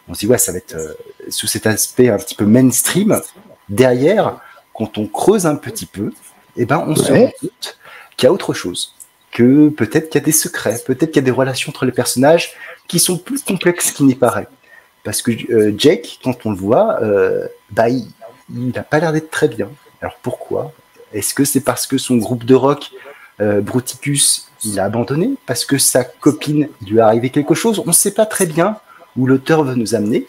On se dit, ouais, ça va être sous cet aspect un petit peu mainstream. Derrière, quand on creuse un petit peu, eh ben, on se rend compte qu'il y a autre chose, que peut-être qu'il y a des secrets, peut-être qu'il y a des relations entre les personnages qui sont plus complexes qu'il n'y paraît. Parce que Jake, quand on le voit, il n'a pas l'air d'être très bien. Alors pourquoi? Est-ce que c'est parce que son groupe de rock, Bruticus, il a abandonné? Parce que sa copine, il lui est arrivé quelque chose? On ne sait pas très bien où l'auteur veut nous amener.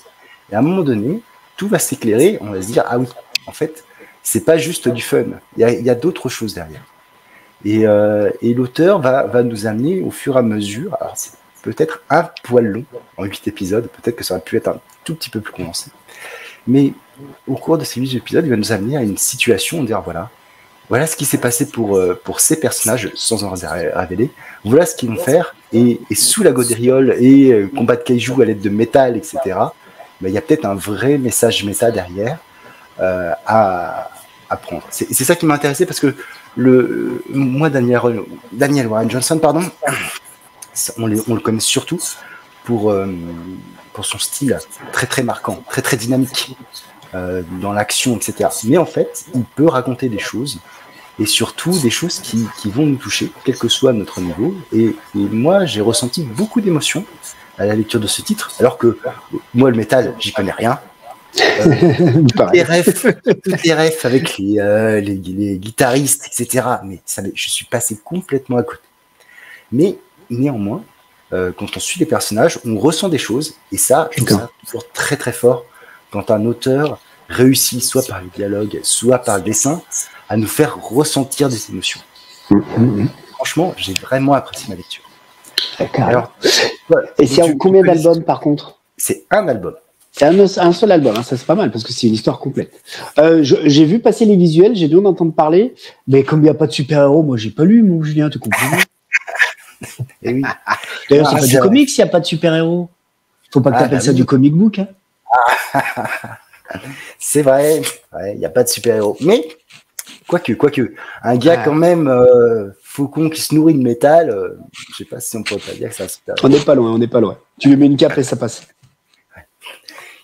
Et à un moment donné, tout va s'éclairer, on va se dire, ah oui, en fait, c'est pas juste du fun, il y a d'autres choses derrière. Et l'auteur va nous amener au fur et à mesure, alors c'est peut-être un poil long, en 8 épisodes, peut-être que ça aurait pu être un tout petit peu plus condensé. Mais au cours de ces 8 épisodes, il va nous amener à une situation, dire voilà ce qui s'est passé pour ces personnages, sans en révéler, voilà ce qu'ils vont faire, et sous la gaudriole et combat de kaiju à l'aide de métal, etc., il y a peut-être un vrai message méta derrière à prendre. C'est ça qui m'a intéressé, parce que moi, Daniel Warren Johnson, on le connaît surtout pour son style très très marquant, très très dynamique dans l'action, etc. Mais en fait, il peut raconter des choses, et surtout des choses qui vont nous toucher, quel que soit notre niveau. Et moi, j'ai ressenti beaucoup d'émotions à la lecture de ce titre, alors que moi, le métal, j'y connais rien. Toutes les refs avec les guitaristes, etc. Mais je suis passé complètement à côté. Mais néanmoins, quand on suit les personnages, on ressent des choses, et ça, je trouve ça toujours très très fort quand un auteur réussit, soit par le dialogue, soit par le dessin, à nous faire ressentir des émotions. Franchement, j'ai vraiment apprécié ma lecture. Alors, et c'est en combien d'albums par contre? C'est un album. C'est un seul album, hein, ça c'est pas mal parce que c'est une histoire complète. J'ai vu passer les visuels, j'ai dû en entendre parler, mais comme il n'y a pas de super-héros, moi j'ai pas lu, mon Julien, tu comprends? Et oui. D'ailleurs, c'est pas du comics s'il n'y a pas de super-héros. Faut pas que tu appelles ça du comic book. Hein. C'est vrai, il n'y a pas de super-héros. Mais, quoique, un gars quand même faucon qui se nourrit de métal, je sais pas si on peut pas dire que c'est un super-héros. On n'est pas loin. Tu lui mets une cape et ça passe.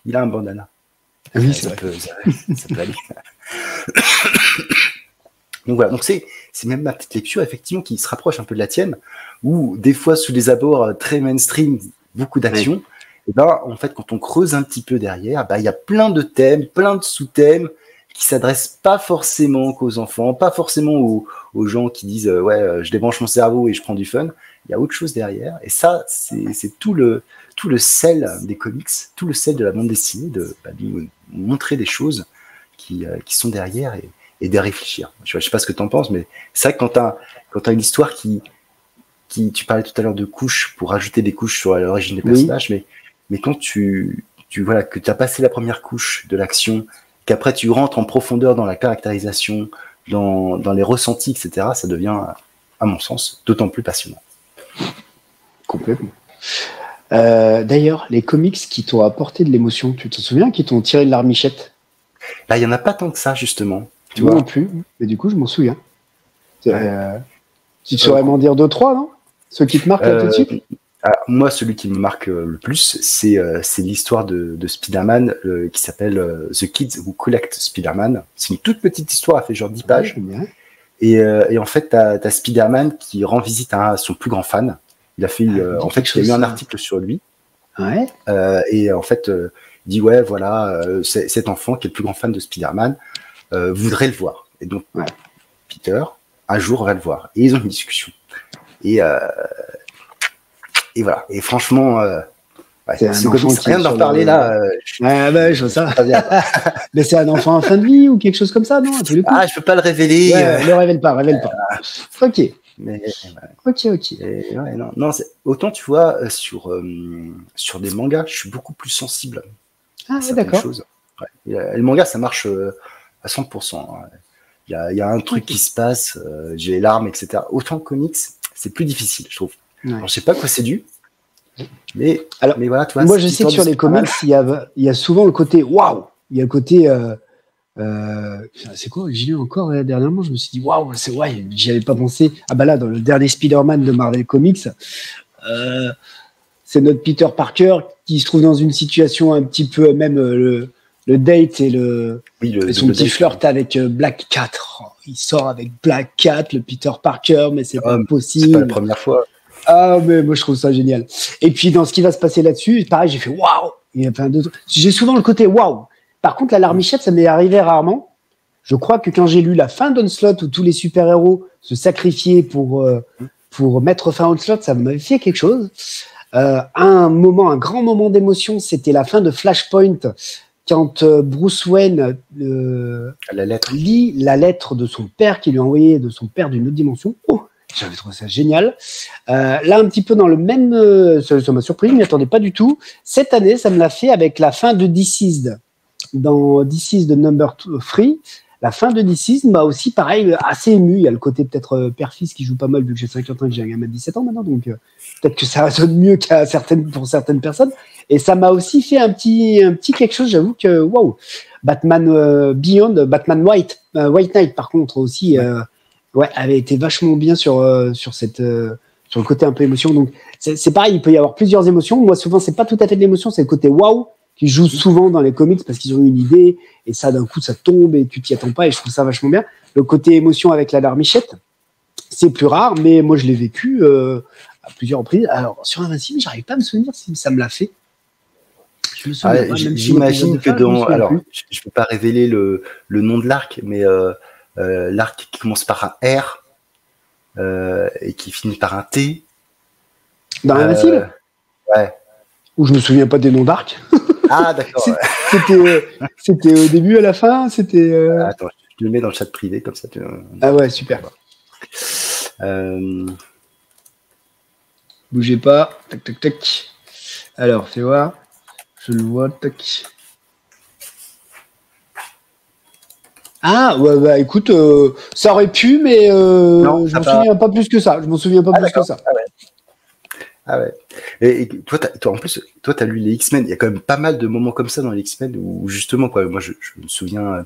Il a un bandana. Oui, ça peut aller. Donc voilà, donc c'est même ma petite lecture, effectivement, qui se rapproche un peu de la tienne, où des fois, sous des abords très mainstream, beaucoup d'action, et ben, en fait, quand on creuse un petit peu derrière, il y a plein de thèmes, plein de sous-thèmes qui s'adressent pas forcément qu'aux enfants, pas forcément aux gens qui disent je débranche mon cerveau et je prends du fun. Il y a autre chose derrière, et ça, c'est tout le sel des comics, tout le sel de la bande dessinée, de montrer des choses qui sont derrière et de réfléchir. Je sais pas ce que tu en penses, mais c'est vrai que quand t'as une histoire qui tu parlais tout à l'heure de couches pour ajouter des couches sur l'origine des personnages, mais quand tu voilà que tu as passé la première couche de l'action, qu'après tu rentres en profondeur dans la caractérisation, dans les ressentis, etc., ça devient, à mon sens, d'autant plus passionnant. Complètement. D'ailleurs, les comics qui t'ont apporté de l'émotion, tu te souviens, qui t'ont tiré de larmichette? Là, il y en a pas tant que ça, justement. Tu Moi vois non plus, mais du coup, je m'en souviens. Tu saurais m'en dire 2-3, non? Ceux qui te marquent là tout de suite? Moi, celui qui me marque le plus, c'est l'histoire de Spider-Man qui s'appelle The Kids Who Collect Spider-Man. C'est une toute petite histoire, elle fait genre 10 pages. Et en fait, t'as Spider-Man qui rend visite à son plus grand fan. Il a fait, en fait, il y a eu un article sur lui. Ouais. Et en fait, il dit voilà, cet enfant qui est le plus grand fan de Spider-Man voudrait le voir. Et donc, Peter, un jour, va le voir. Et ils ont une discussion. Et voilà. Et franchement, c'est un enfant qui rien d'en parler là. Je vois ça. Mais c'est un enfant en fin de vie ou quelque chose comme ça, non? Je peux pas le révéler. Ne révèle pas. Ok. Mais, Ok. Et, non, autant tu vois sur des mangas, je suis beaucoup plus sensible. D'accord. Et le manga, ça marche à 100%. Il y a un truc qui se passe, j'ai les larmes, etc. Autant comics, c'est plus difficile, je trouve. Alors, je sais pas à quoi c'est dû, mais voilà, tu vois. Moi, je sais que sur les comics, il y a souvent le côté waouh. Il y a le côté. C'est quoi? J'ai lu encore dernièrement, je me suis dit waouh, j'y avais pas pensé. Là, dans le dernier Spider-Man de Marvel Comics, c'est notre Peter Parker qui se trouve dans une situation un petit peu, même le date et son petit flirt avec Black Cat. Il sort avec Black Cat, le Peter Parker, mais c'est pas possible. C'est pas la première fois. Mais moi je trouve ça génial. Et puis dans ce qui va se passer là-dessus, pareil, j'ai fait waouh. J'ai souvent le côté waouh. Par contre, la larmichette, ça m'est arrivé rarement. Je crois que quand j'ai lu la fin d'Onslaught où tous les super-héros se sacrifiaient pour mettre fin à Onslaught, ça m'avait fait quelque chose. Un grand moment d'émotion, c'était la fin de Flashpoint quand Bruce Wayne lit la lettre de son père qui lui a envoyé de son père d'une autre dimension. J'avais trouvé ça génial. Là, un petit peu dans le même... ça m'a surpris, je m'y attendais pas du tout. Cette année, ça me l'a fait avec la fin de Deceased. Dans Deceased de Number 3, la fin de Deceased m'a aussi, pareil, assez ému. Il y a le côté peut-être père-fils qui joue pas mal vu que j'ai 50 ans et que j'ai un gamin de 17 ans maintenant. Donc, peut-être que ça résonne mieux pour certaines personnes. Et ça m'a aussi fait un petit quelque chose, j'avoue que, waouh. Batman Beyond, Batman White Knight, par contre, aussi... avait été vachement bien sur le côté un peu émotion. Donc c'est pareil, il peut y avoir plusieurs émotions. Moi souvent c'est pas tout à fait de l'émotion, c'est le côté waouh qui joue souvent dans les comics parce qu'ils ont eu une idée et ça d'un coup ça tombe et tu t'y attends pas et je trouve ça vachement bien. Le côté émotion avec la larmichette, c'est plus rare, mais moi je l'ai vécu à plusieurs reprises. Alors sur Invincible, j'arrive pas à me souvenir si ça me l'a fait. J'imagine que alors je peux pas révéler le nom de l'arc, mais l'arc qui commence par un R et qui finit par un T. Dans Invincible ? Ouais. Ou je me souviens pas des noms d'arc. Ah d'accord. C'était au début, à la fin, c'était. Attends, je le mets dans le chat privé comme ça. Ah ouais, super. Bougez pas. Tac. Alors, fais voir. Je le vois. Tac. Ah, écoute, ça aurait pu, mais je m'en souviens pas plus que ça. Ah ouais. Et toi, en plus, toi, t'as lu les X-Men. Il y a quand même pas mal de moments comme ça dans les X-Men où justement, quoi. Moi, je me souviens,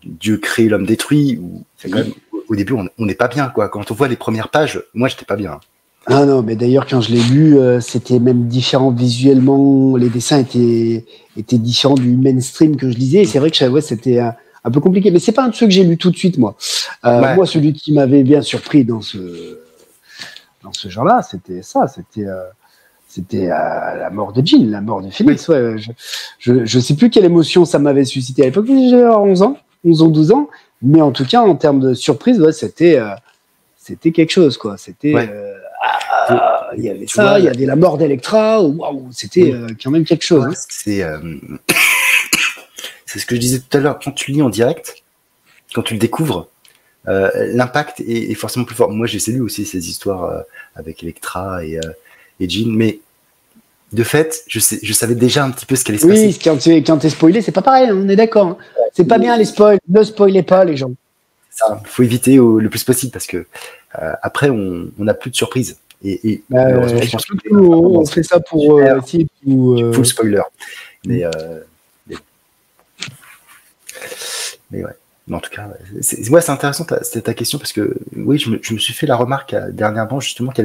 Dieu crée, l'homme détruit. Où c'est quand même, au début, on n'est pas bien, quoi. Quand on voit les premières pages, moi, j'étais pas bien. Ah non, mais d'ailleurs, quand je l'ai lu, c'était même différent visuellement. Les dessins étaient différents du mainstream que je lisais. Et c'est vrai que c'était un peu compliqué. Mais c'est pas un de ceux que j'ai lu tout de suite, moi. Ouais. Moi, celui qui m'avait bien surpris dans ce genre-là, c'était ça. C'était la mort de Jean, la mort de Phoenix. Oui. Ouais, je sais plus quelle émotion ça m'avait suscité à l'époque. J'avais 11 ans, 12 ans. Mais en tout cas, en termes de surprise, ouais, c'était quelque chose, quoi. C'était, Ouais. il y avait ça, il y avait la mort d'Electra. Waouh, c'était quand même quelque chose. Ouais, Hein. C'est ce que je disais tout à l'heure. Quand tu lis en direct, quand tu le découvres, l'impact est forcément plus fort. Moi, j'ai lu aussi ces histoires avec Electra et Jean, mais de fait, je savais déjà un petit peu ce qu'allait se passer. Oui, quand t'es spoilé, c'est pas pareil, hein, on est d'accord. Hein. C'est pas bien les spoils, ne spoilez pas les gens. Ça, faut éviter le plus possible parce que après, on n'a plus de surprise. Et je pense que on fait ça pour essayer de full spoiler. Mais ouais. Mais en tout cas, c'est intéressant ta question parce que oui, je me suis fait la remarque dernièrement justement qu'il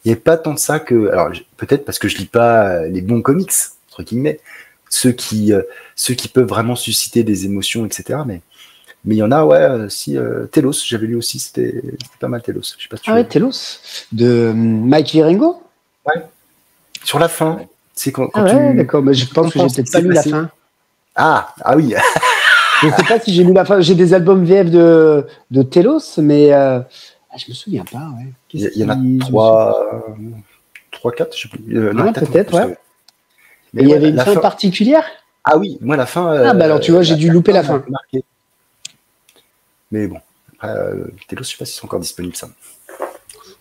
y avait pas tant de ça que. Alors peut-être parce que je lis pas les bons comics entre guillemets, ceux qui peuvent vraiment susciter des émotions, etc. Mais il y en a, ouais. Telos, j'avais lu aussi, c'était pas mal Telos. Je sais pas si Telos de Mike Virengo. Ouais. Sur la fin, c'est quand d'accord. Mais je pense que j'ai peut-être pas lu la fin. Ah oui. Je sais pas si j'ai lu la fin. J'ai des albums VF de Telos, mais je me souviens pas. Ouais. Il y en a 3, 4, je sais plus. Non, peut-être, ouais. Mais il y avait une fin particulière. Ah oui, moi la fin. Alors tu vois, j'ai dû louper la fin. Mais bon, après, Telos, je sais pas si c'est encore disponible ça.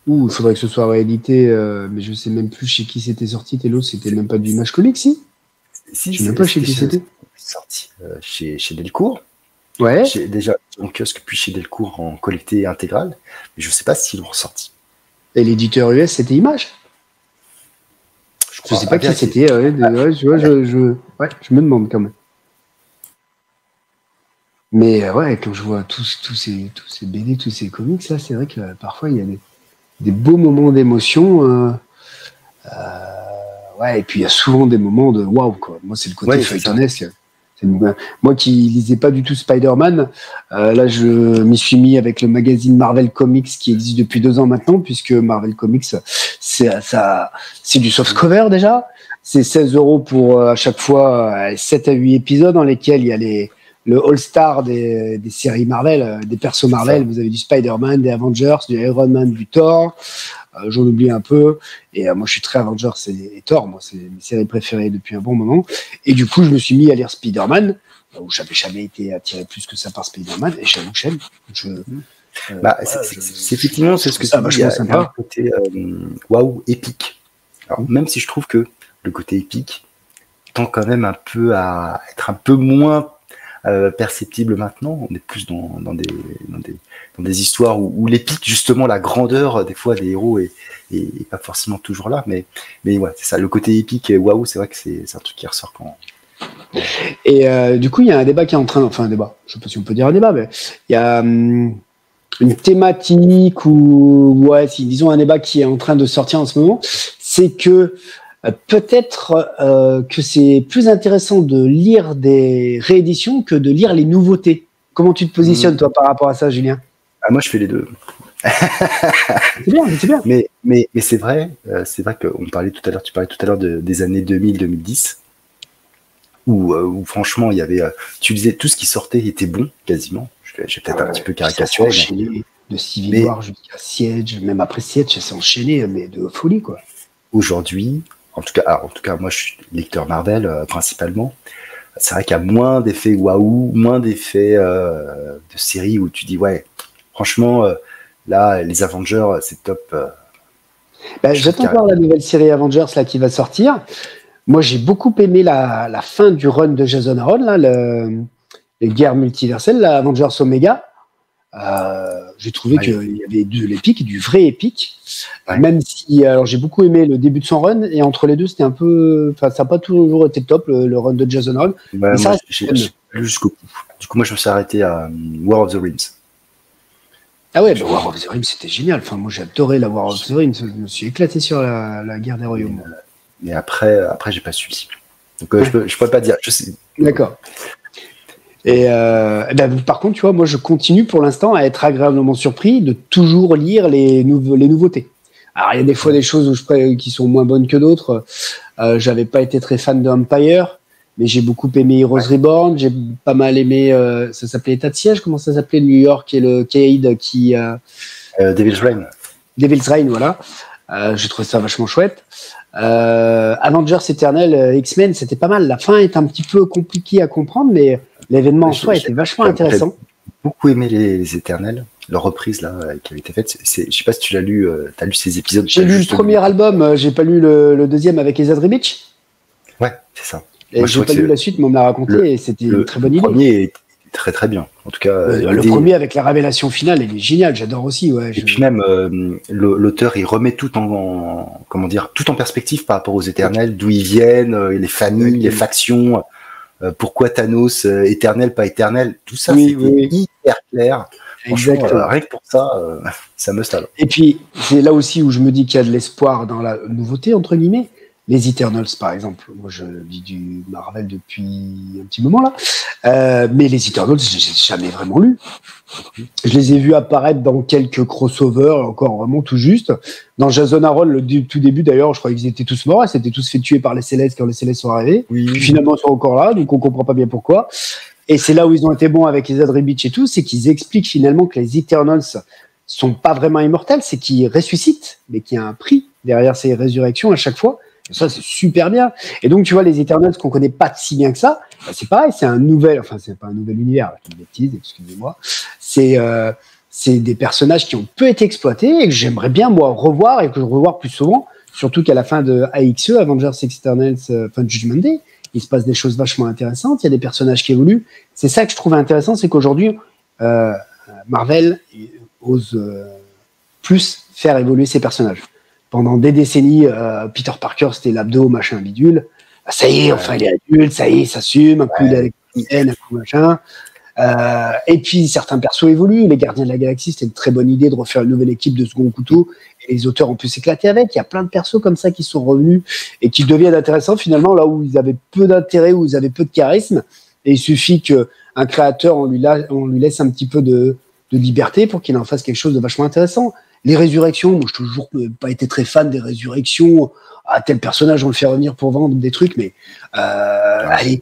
Il faudrait que ce soit réédité, mais je sais même plus chez qui c'était sorti. Telos, c'était même pas du Image Comics, si. Je sais même pas chez qui c'était. Sorti chez Delcourt. Ouais. Déjà en kiosque, puis chez Delcourt en collecté intégrale. Mais je sais pas s'ils l'ont ressorti. Et l'éditeur US, c'était Image. Je sais pas qui c'était. Je me demande quand même. Mais quand je vois tous ces BD, tous ces comics, là, c'est vrai que parfois il y a des beaux moments d'émotion. Et puis il y a souvent des moments de waouh, quoi. Moi, c'est le côté feuilletonesque. Moi qui lisais pas du tout Spider-Man, là je m'y suis mis avec le magazine Marvel Comics qui existe depuis 2 ans maintenant, puisque Marvel Comics c'est du soft cover déjà. C'est 16 € pour à chaque fois 7 à 8 épisodes dans lesquels il y a le All-Star des séries Marvel, des persos Marvel. Vous avez du Spider-Man, des Avengers, du Iron Man, du Thor. J'en oublie un peu. Et moi, je suis très Avengers et Thor. Moi, c'est mes séries préférées depuis un bon moment. Et du coup, je me suis mis à lire Spider-Man, où j'avais jamais été attiré plus que ça par Spider-Man. Et j'avoue que j'aime. C'est effectivement, c'est ce que ça va. Il y a un côté waouh, épique. Alors, même si je trouve que le côté épique tend quand même un peu à être un peu moins perceptible maintenant. On est plus dans des histoires où l'épique, justement, la grandeur des fois des héros est pas forcément toujours là. Mais ouais, c'est ça. Le côté épique, waouh, c'est vrai que c'est un truc qui ressort quand. Et du coup, il y a un débat qui est en train. Enfin, un débat. Je sais pas si on peut dire un débat, mais il y a une thématique ou disons un débat qui est en train de sortir en ce moment, c'est que peut-être que c'est plus intéressant de lire des rééditions que de lire les nouveautés. Comment tu te positionnes, toi, par rapport à ça, Julien ? Moi, je fais les deux. C'est bien. Mais c'est vrai qu'on parlait tout à l'heure, tu parlais tout à l'heure des années 2000-2010, où franchement, il y avait, tu disais, tout ce qui sortait était bon, quasiment. J'ai peut-être un petit peu caricaturé. De Civil War jusqu'à Siege, même après Siege, ça s'est enchaîné, mais de folie, quoi. Aujourd'hui, en tout cas, moi, je suis lecteur Marvel principalement. C'est vrai qu'il y a moins d'effets waouh, moins d'effets de séries où tu dis franchement, là, les Avengers, c'est top. J'attends voir la nouvelle série Avengers là qui va sortir. Moi, j'ai beaucoup aimé la fin du run de Jason Aaron, là, les guerres multiverselles, la Avengers Omega. J'ai trouvé qu'il y avait de l'épique, du vrai épique. Ouais. Même si, alors j'ai beaucoup aimé le début de son run, et entre les deux, c'était un peu, enfin, ça n'a pas toujours été top, le run de Jason Aaron. Ouais, mais ça, j'ai lu jusqu'au bout. Du coup, moi, je me suis arrêté à War of the Realms. Ah ouais, bah, War of the Realms, c'était génial. Enfin, moi, j'ai adoré la War of the Realms. Je me suis éclaté sur la guerre des royaumes. Mais après, j'ai pas suivi. Donc, je pourrais pas dire. Je sais. D'accord. Et ben, par contre, tu vois, moi, je continue pour l'instant à être agréablement surpris de toujours lire les nouveautés. Alors, il y a des fois des choses qui sont moins bonnes que d'autres. J'avais pas été très fan de Empire, mais j'ai beaucoup aimé Heroes Reborn. J'ai pas mal aimé. Ça s'appelait État de siège. Comment ça s'appelait New York et le Cade qui. Devil's Reign. Devil's Reign, voilà. J'ai trouvé ça vachement chouette. Avengers Eternal, X-Men, c'était pas mal. La fin est un petit peu compliquée à comprendre, mais l'événement en soi était vachement intéressant. J'ai beaucoup aimé les Éternels, leur reprise là qui avait été faite. Je sais pas si tu l'as lu, t'as lu ces épisodes. J'ai lu le premier album, j'ai pas lu le deuxième avec Ezra Beach. Ouais, c'est ça. Et moi, j'ai pas lu la suite, mais on me l'a raconté et c'était une très bonne idée. Le premier est très très bien. En tout cas, le premier avec la révélation finale, il est génial. J'adore aussi. Ouais, et puis même l'auteur, il remet tout tout en perspective par rapport aux Éternels, d'où ils viennent, les familles, les factions. Pourquoi Thanos éternel, pas éternel, tout ça, c'était hyper clair. Exactement. Rien que pour ça, ça me stale. Et puis, c'est là aussi où je me dis qu'il y a de l'espoir dans la nouveauté, entre guillemets. Les Eternals, par exemple. Moi, je lis du Marvel depuis un petit moment, là. Mais les Eternals, je les ai jamais vraiment lus. Je les ai vus apparaître dans quelques crossovers, encore vraiment tout juste. Dans Jason Aaron, tout début, d'ailleurs, je croyais qu'ils étaient tous morts. Ils s'étaient tous fait tuer par les Célestes quand les Célestes sont arrivés. Oui. Puis, finalement, ils sont encore là, donc on comprend pas bien pourquoi. Et c'est là où ils ont été bons avec les Ezra Beach et tout, c'est qu'ils expliquent finalement que les Eternals sont pas vraiment immortels, c'est qu'ils ressuscitent, mais qu'il y a un prix derrière ces résurrections à chaque fois. Et ça, c'est super bien. Et donc, tu vois, les Eternals qu'on connaît pas si bien que ça, bah, c'est pareil, c'est un nouvel, enfin, c'est pas un nouvel univers, là, une bêtise, excusez-moi. C'est des personnages qui ont peu été exploités et que j'aimerais bien, moi, revoir et que je revois plus souvent, surtout qu'à la fin de AXE, Avengers Eternals, Judgment Day, il se passe des choses vachement intéressantes, il y a des personnages qui évoluent. C'est ça que je trouve intéressant, c'est qu'aujourd'hui, Marvel ose plus faire évoluer ses personnages. Pendant des décennies, Peter Parker, c'était l'abdo, machin, bidule. Bah, ça y est, enfin, il est adulte, ça y est, il s'assume. Un coup, il est avec une haine, un coup, machin. Et puis, certains persos évoluent. Les Gardiens de la Galaxie, c'était une très bonne idée de refaire une nouvelle équipe de second couteau. Et les auteurs ont pu s'éclater avec. Il y a plein de persos comme ça qui sont revenus et qui deviennent intéressants, finalement, là où ils avaient peu d'intérêt, où ils avaient peu de charisme. Et il suffit qu'un créateur, on lui laisse un petit peu de liberté pour qu'il en fasse quelque chose de vachement intéressant. Les résurrections, moi, je n'ai toujours pas été très fan des résurrections. Ah, tel personnage, on le fait revenir pour vendre des trucs, mais allez,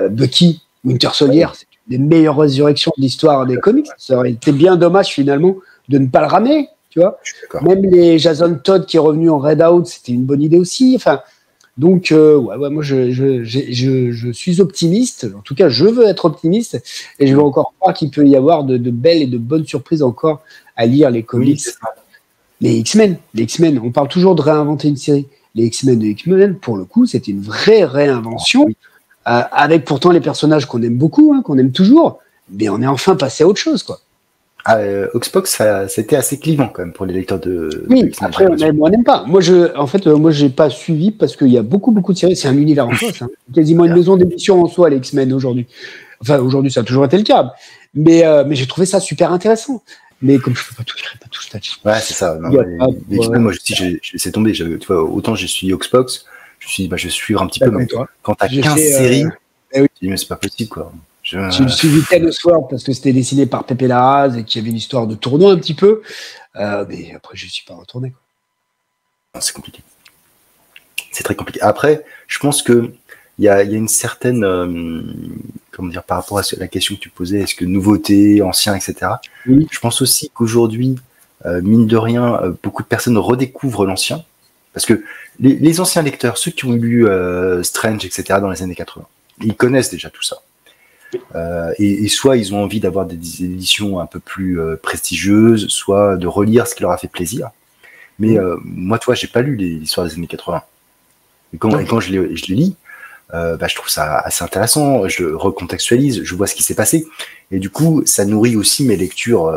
Bucky, Winter Soldier, c'est une des meilleures résurrections de l'histoire des comics. Ça aurait été bien dommage, finalement, de ne pas le ramener, tu vois. Même les Jason Todd qui est revenu en Red Out, c'était une bonne idée aussi. Enfin, donc, moi, je suis optimiste. En tout cas, je veux être optimiste et je veux encore croire qu'il peut y avoir de belles et de bonnes surprises encore à lire les comics. Les X-Men, on parle toujours de réinventer une série. Les X-Men, pour le coup, c'était une vraie réinvention, avec pourtant les personnages qu'on aime beaucoup, qu'on aime toujours, mais on est enfin passé à autre chose, quoi. Oxbox, c'était assez clivant quand même pour les lecteurs de. Oui, de après, on n'aime pas. Moi, j'ai pas suivi parce qu'il y a beaucoup de séries. C'est un univers en soi, c'est quasiment une maison d'édition en soi, les X-Men aujourd'hui. Enfin, aujourd'hui, ça a toujours été le cas. Mais j'ai trouvé ça super intéressant. Mais comme je ne peux pas tout statut. Ouais, c'est ça. Non, les X-Men, moi, j'ai laissé tomber. Tu vois, autant j'ai suivi Oxbox, je me suis dit, je vais suivre un petit peu. Mais quand tu as 15 séries, je me dis, mais c'est pas possible, quoi. J'ai suivi Tennis World parce que c'était dessiné par Pepe Larraz et qu'il y avait une histoire de tournoi un petit peu. Mais après, je ne suis pas retourné, quoi. C'est compliqué. C'est très compliqué. Après, je pense que il y a une certaine, comment dire, par rapport à la question que tu posais, est-ce que nouveauté, ancien, etc. Oui. Je pense aussi qu'aujourd'hui, mine de rien, beaucoup de personnes redécouvrent l'ancien, parce que les anciens lecteurs, ceux qui ont lu Strange, etc. dans les années 80, ils connaissent déjà tout ça. Et soit ils ont envie d'avoir des éditions un peu plus prestigieuses, soit de relire ce qui leur a fait plaisir. Mais moi, toi, j'ai pas lu l'histoire des années 80. Et quand je les lis, je trouve ça assez intéressant. Je recontextualise, je vois ce qui s'est passé, et du coup, ça nourrit aussi mes lectures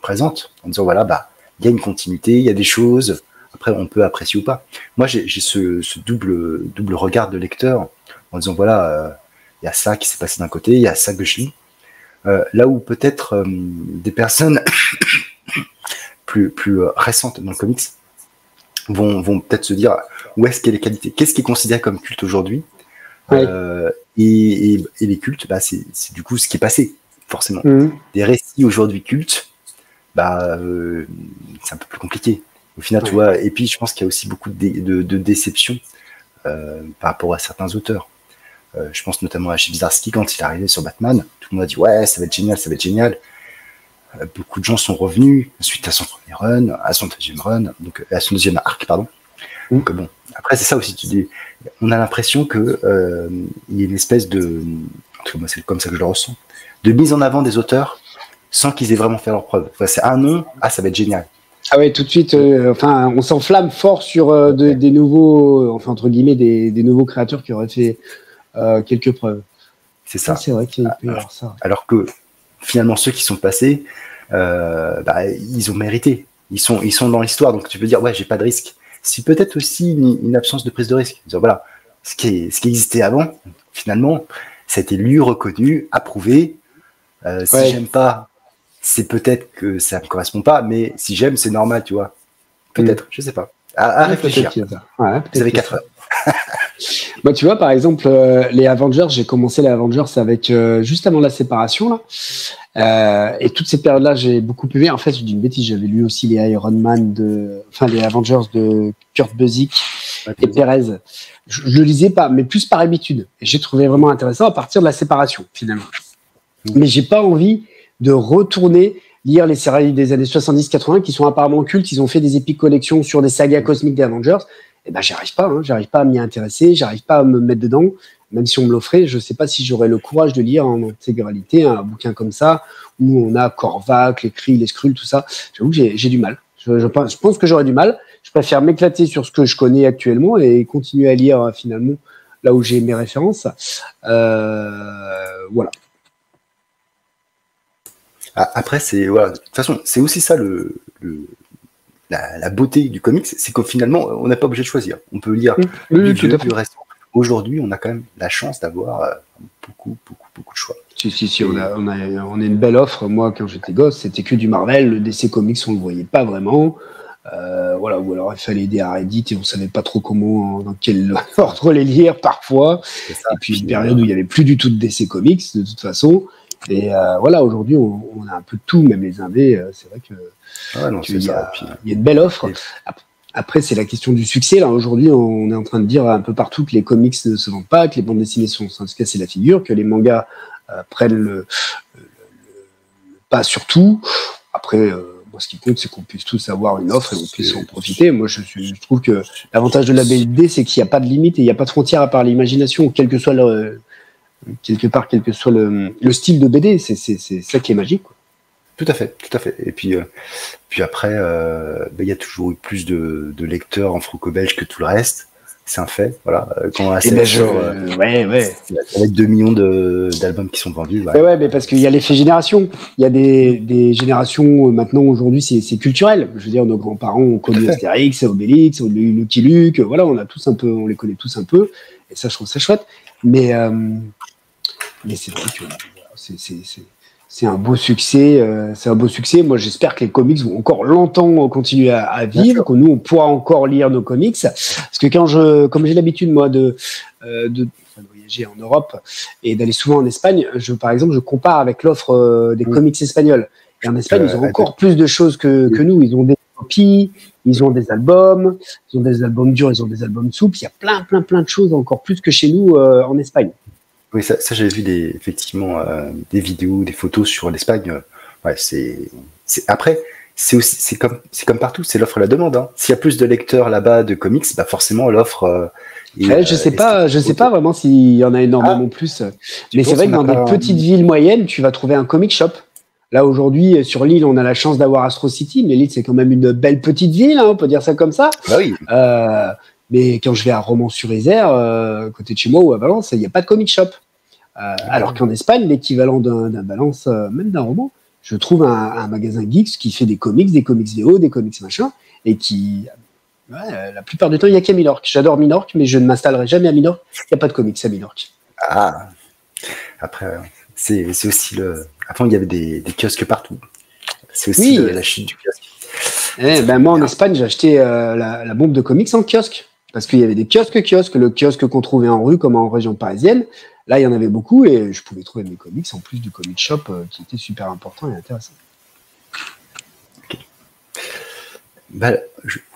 présentes en disant voilà, il y a une continuité, il y a des choses. Après, on peut apprécier ou pas. Moi, j'ai ce double regard de lecteur en disant voilà, il y a ça qui s'est passé d'un côté, il y a ça que je lis. Là où peut-être des personnes plus récentes dans le comics vont peut-être se dire où est-ce qu'est les qualités, qu'est-ce qui est considéré comme culte aujourd'hui. Ouais. Et les cultes, c'est du coup ce qui est passé, forcément. Des récits aujourd'hui cultes, c'est un peu plus compliqué. Au final, tu vois, et puis je pense qu'il y a aussi beaucoup de déception par rapport à certains auteurs. Je pense notamment à Chip Zdarsky quand il est arrivé sur Batman. Tout le monde a dit ouais, ça va être génial, ça va être génial. Beaucoup de gens sont revenus suite à son premier run, à son deuxième run, donc à son deuxième arc, pardon. Donc bon, après c'est ça aussi. On a l'impression que il y a une espèce de, en tout cas moi c'est comme ça que je le ressens, de mise en avant des auteurs sans qu'ils aient vraiment fait leur preuve. Enfin, c'est un nom, ça va être génial. Ah ouais, tout de suite. On s'enflamme fort sur des nouveaux, enfin entre guillemets, des nouveaux créateurs qui auraient fait quelques preuves. C'est ça. C'est vrai qu'il peut y avoir ça. Alors que finalement ceux qui sont passés, ils ont mérité. Ils sont dans l'histoire, donc tu peux dire ouais, j'ai pas de risque. C'est peut-être aussi une absence de prise de risque. Dire, voilà, ce qui existait avant, finalement, ça a été lu, reconnu, approuvé. Si j'aime pas, c'est peut-être que ça me correspond pas, mais si j'aime, c'est normal, tu vois. Peut-être, je sais pas. À réfléchir. Vous avez 4 heures. Moi, tu vois, par exemple, les Avengers, j'ai commencé les Avengers avec juste avant la séparation, là. Et toute cette période-là, j'ai beaucoup aimé. En fait, je dis une bêtise, j'avais lu aussi les Iron Man les Avengers de Kurt Busiek et Perez. Je le lisais pas, mais plus par habitude. Et j'ai trouvé vraiment intéressant à partir de la séparation, finalement. Mais j'ai pas envie de retourner lire les séries des années 70-80 qui sont apparemment cultes. Ils ont fait des épiques collections sur des sagas cosmiques des Avengers. Et j'arrive pas à m'y intéresser, j'arrive pas à me mettre dedans. Même si on me l'offrait, je sais pas si j'aurais le courage de lire en intégralité un bouquin comme ça, où on a Korvac, les Kree, les Skrull, tout ça. J'avoue que j'ai du mal. Je pense que j'aurais du mal. Je préfère m'éclater sur ce que je connais actuellement et continuer à lire finalement là où j'ai mes références. Voilà. Après, de toute façon, c'est aussi ça la beauté du comics, c'est qu'au finalement, on n'est pas obligé de choisir. On peut lire du vieux, du récent. Aujourd'hui, on a quand même la chance d'avoir beaucoup de choix. Si, on a une belle offre. Moi, quand j'étais gosse, c'était que du Marvel. Le DC Comics, on le voyait pas vraiment. Voilà, ou alors il fallait aider à Reddit et on savait pas trop comment, dans quel ordre les lire parfois. Et puis une période où il y avait plus du tout de DC Comics de toute façon. Et voilà, aujourd'hui, on a un peu de tout, même les indés. C'est vrai que il y a une belle offre. Après, c'est la question du succès. Là, aujourd'hui, on est en train de dire un peu partout que les comics ne se vendent pas, que les bandes dessinées sont en train de se casser la figure, que les mangas prennent le pas sur tout. Après, moi, ce qui compte, c'est qu'on puisse tous avoir une offre et qu'on puisse en profiter. Moi, je trouve que l'avantage de la BD, c'est qu'il n'y a pas de limite et il n'y a pas de frontière à part l'imagination, quel que soit le style de BD. C'est ça qui est magique, quoi. Tout à fait. Et puis après, il y a toujours eu plus de lecteurs en franco-belge que tout le reste. C'est un fait. Voilà. Quand ça va être 2 millions d'albums qui sont vendus. Ouais, mais parce qu'il y a l'effet génération. Il y a des générations maintenant. Aujourd'hui, c'est culturel. Je veux dire, nos grands-parents ont connu Astérix, Obélix, Lucky Luke. Voilà, on les connaît tous un peu. Et ça, je trouve ça chouette. Mais c'est vrai que c'est un beau succès. Moi, j'espère que les comics vont encore longtemps continuer à vivre, que nous, on pourra encore lire nos comics. Parce que comme j'ai l'habitude, moi, de voyager en Europe et d'aller souvent en Espagne, par exemple, je compare avec l'offre des comics espagnols. Et en Espagne, ils ont encore plus de choses que nous. Ils ont des copies, ils ont des albums durs, ils ont des albums souples. Il y a plein de choses, encore plus que chez nous en Espagne. Oui, ça j'avais vu effectivement des vidéos, des photos sur l'Espagne. Après, c'est comme partout, c'est l'offre et la demande. Hein. S'il y a plus de lecteurs là-bas de comics, forcément l'offre. Je sais pas vraiment s'il y en a énormément plus. Mais c'est vrai que dans des petites villes moyennes, tu vas trouver un comic shop. Là aujourd'hui, sur l'île, on a la chance d'avoir Astro City, mais l'île c'est quand même une belle petite ville, hein, on peut dire ça comme ça. Bah oui. Mais quand je vais à Romans-sur-Isère, côté de chez moi ou à Valence, il n'y a pas de comic shop. Alors qu'en Espagne, l'équivalent d'un Valence, même d'un roman, je trouve un magasin geeks qui fait des comics VO, des comics machin, et qui, la plupart du temps, il n'y a qu'à Minorque. J'adore Minorque, mais je ne m'installerai jamais à Minorque. Il n'y a pas de comics à Minorque. Ah, après, c'est aussi le. Avant, il y avait des kiosques partout. C'est aussi la chute du kiosque. Moi, en Espagne, j'ai acheté la bombe de comics en kiosque. Parce qu'il y avait des kiosques, le kiosque qu'on trouvait en rue comme en région parisienne. Là, il y en avait beaucoup et je pouvais trouver mes comics en plus du comic shop qui était super important et intéressant. Okay.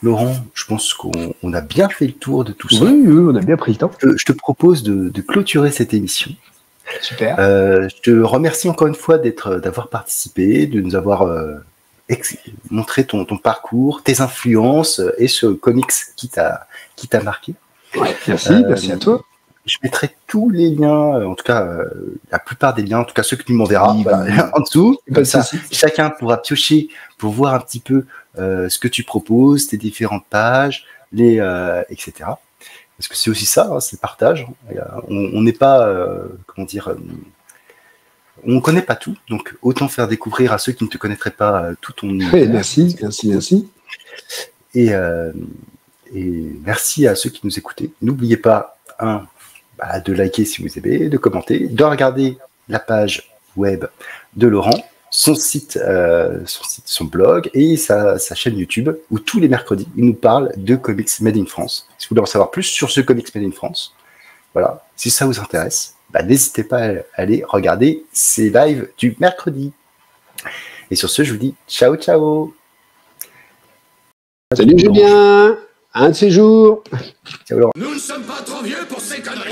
Laurent, je pense qu'on a bien fait le tour de tout ça. Oui, on a bien pris le temps. Je te propose de clôturer cette émission. Super. Je te remercie encore une fois d'avoir participé, de nous avoir montré ton parcours, tes influences et ce comics qui t'a marqué. Ouais, merci à toi. Je mettrai tous les liens, en tout cas la plupart des liens, en tout cas ceux que tu m'enverras, en dessous. Comme ça, chacun pourra piocher pour voir un petit peu ce que tu proposes, tes différentes pages, etc. Parce que c'est aussi ça, hein, c'est le partage. On n'est pas, on ne connaît pas tout, donc autant faire découvrir à ceux qui ne te connaîtraient pas tout ton univers. Merci. Et merci à ceux qui nous écoutaient. N'oubliez pas, de liker si vous aimez, de commenter, de regarder la page web de Laurent, son site, son blog et sa chaîne YouTube où tous les mercredis, il nous parle de comics made in France. Si vous voulez en savoir plus sur ce comics made in France, voilà, si ça vous intéresse, n'hésitez pas à aller regarder ces lives du mercredi. Et sur ce, je vous dis ciao, ciao. Salut Julien, un de ces jours. Ciao Laurent. Nous ne sommes pas trop vieux pour ces conneries.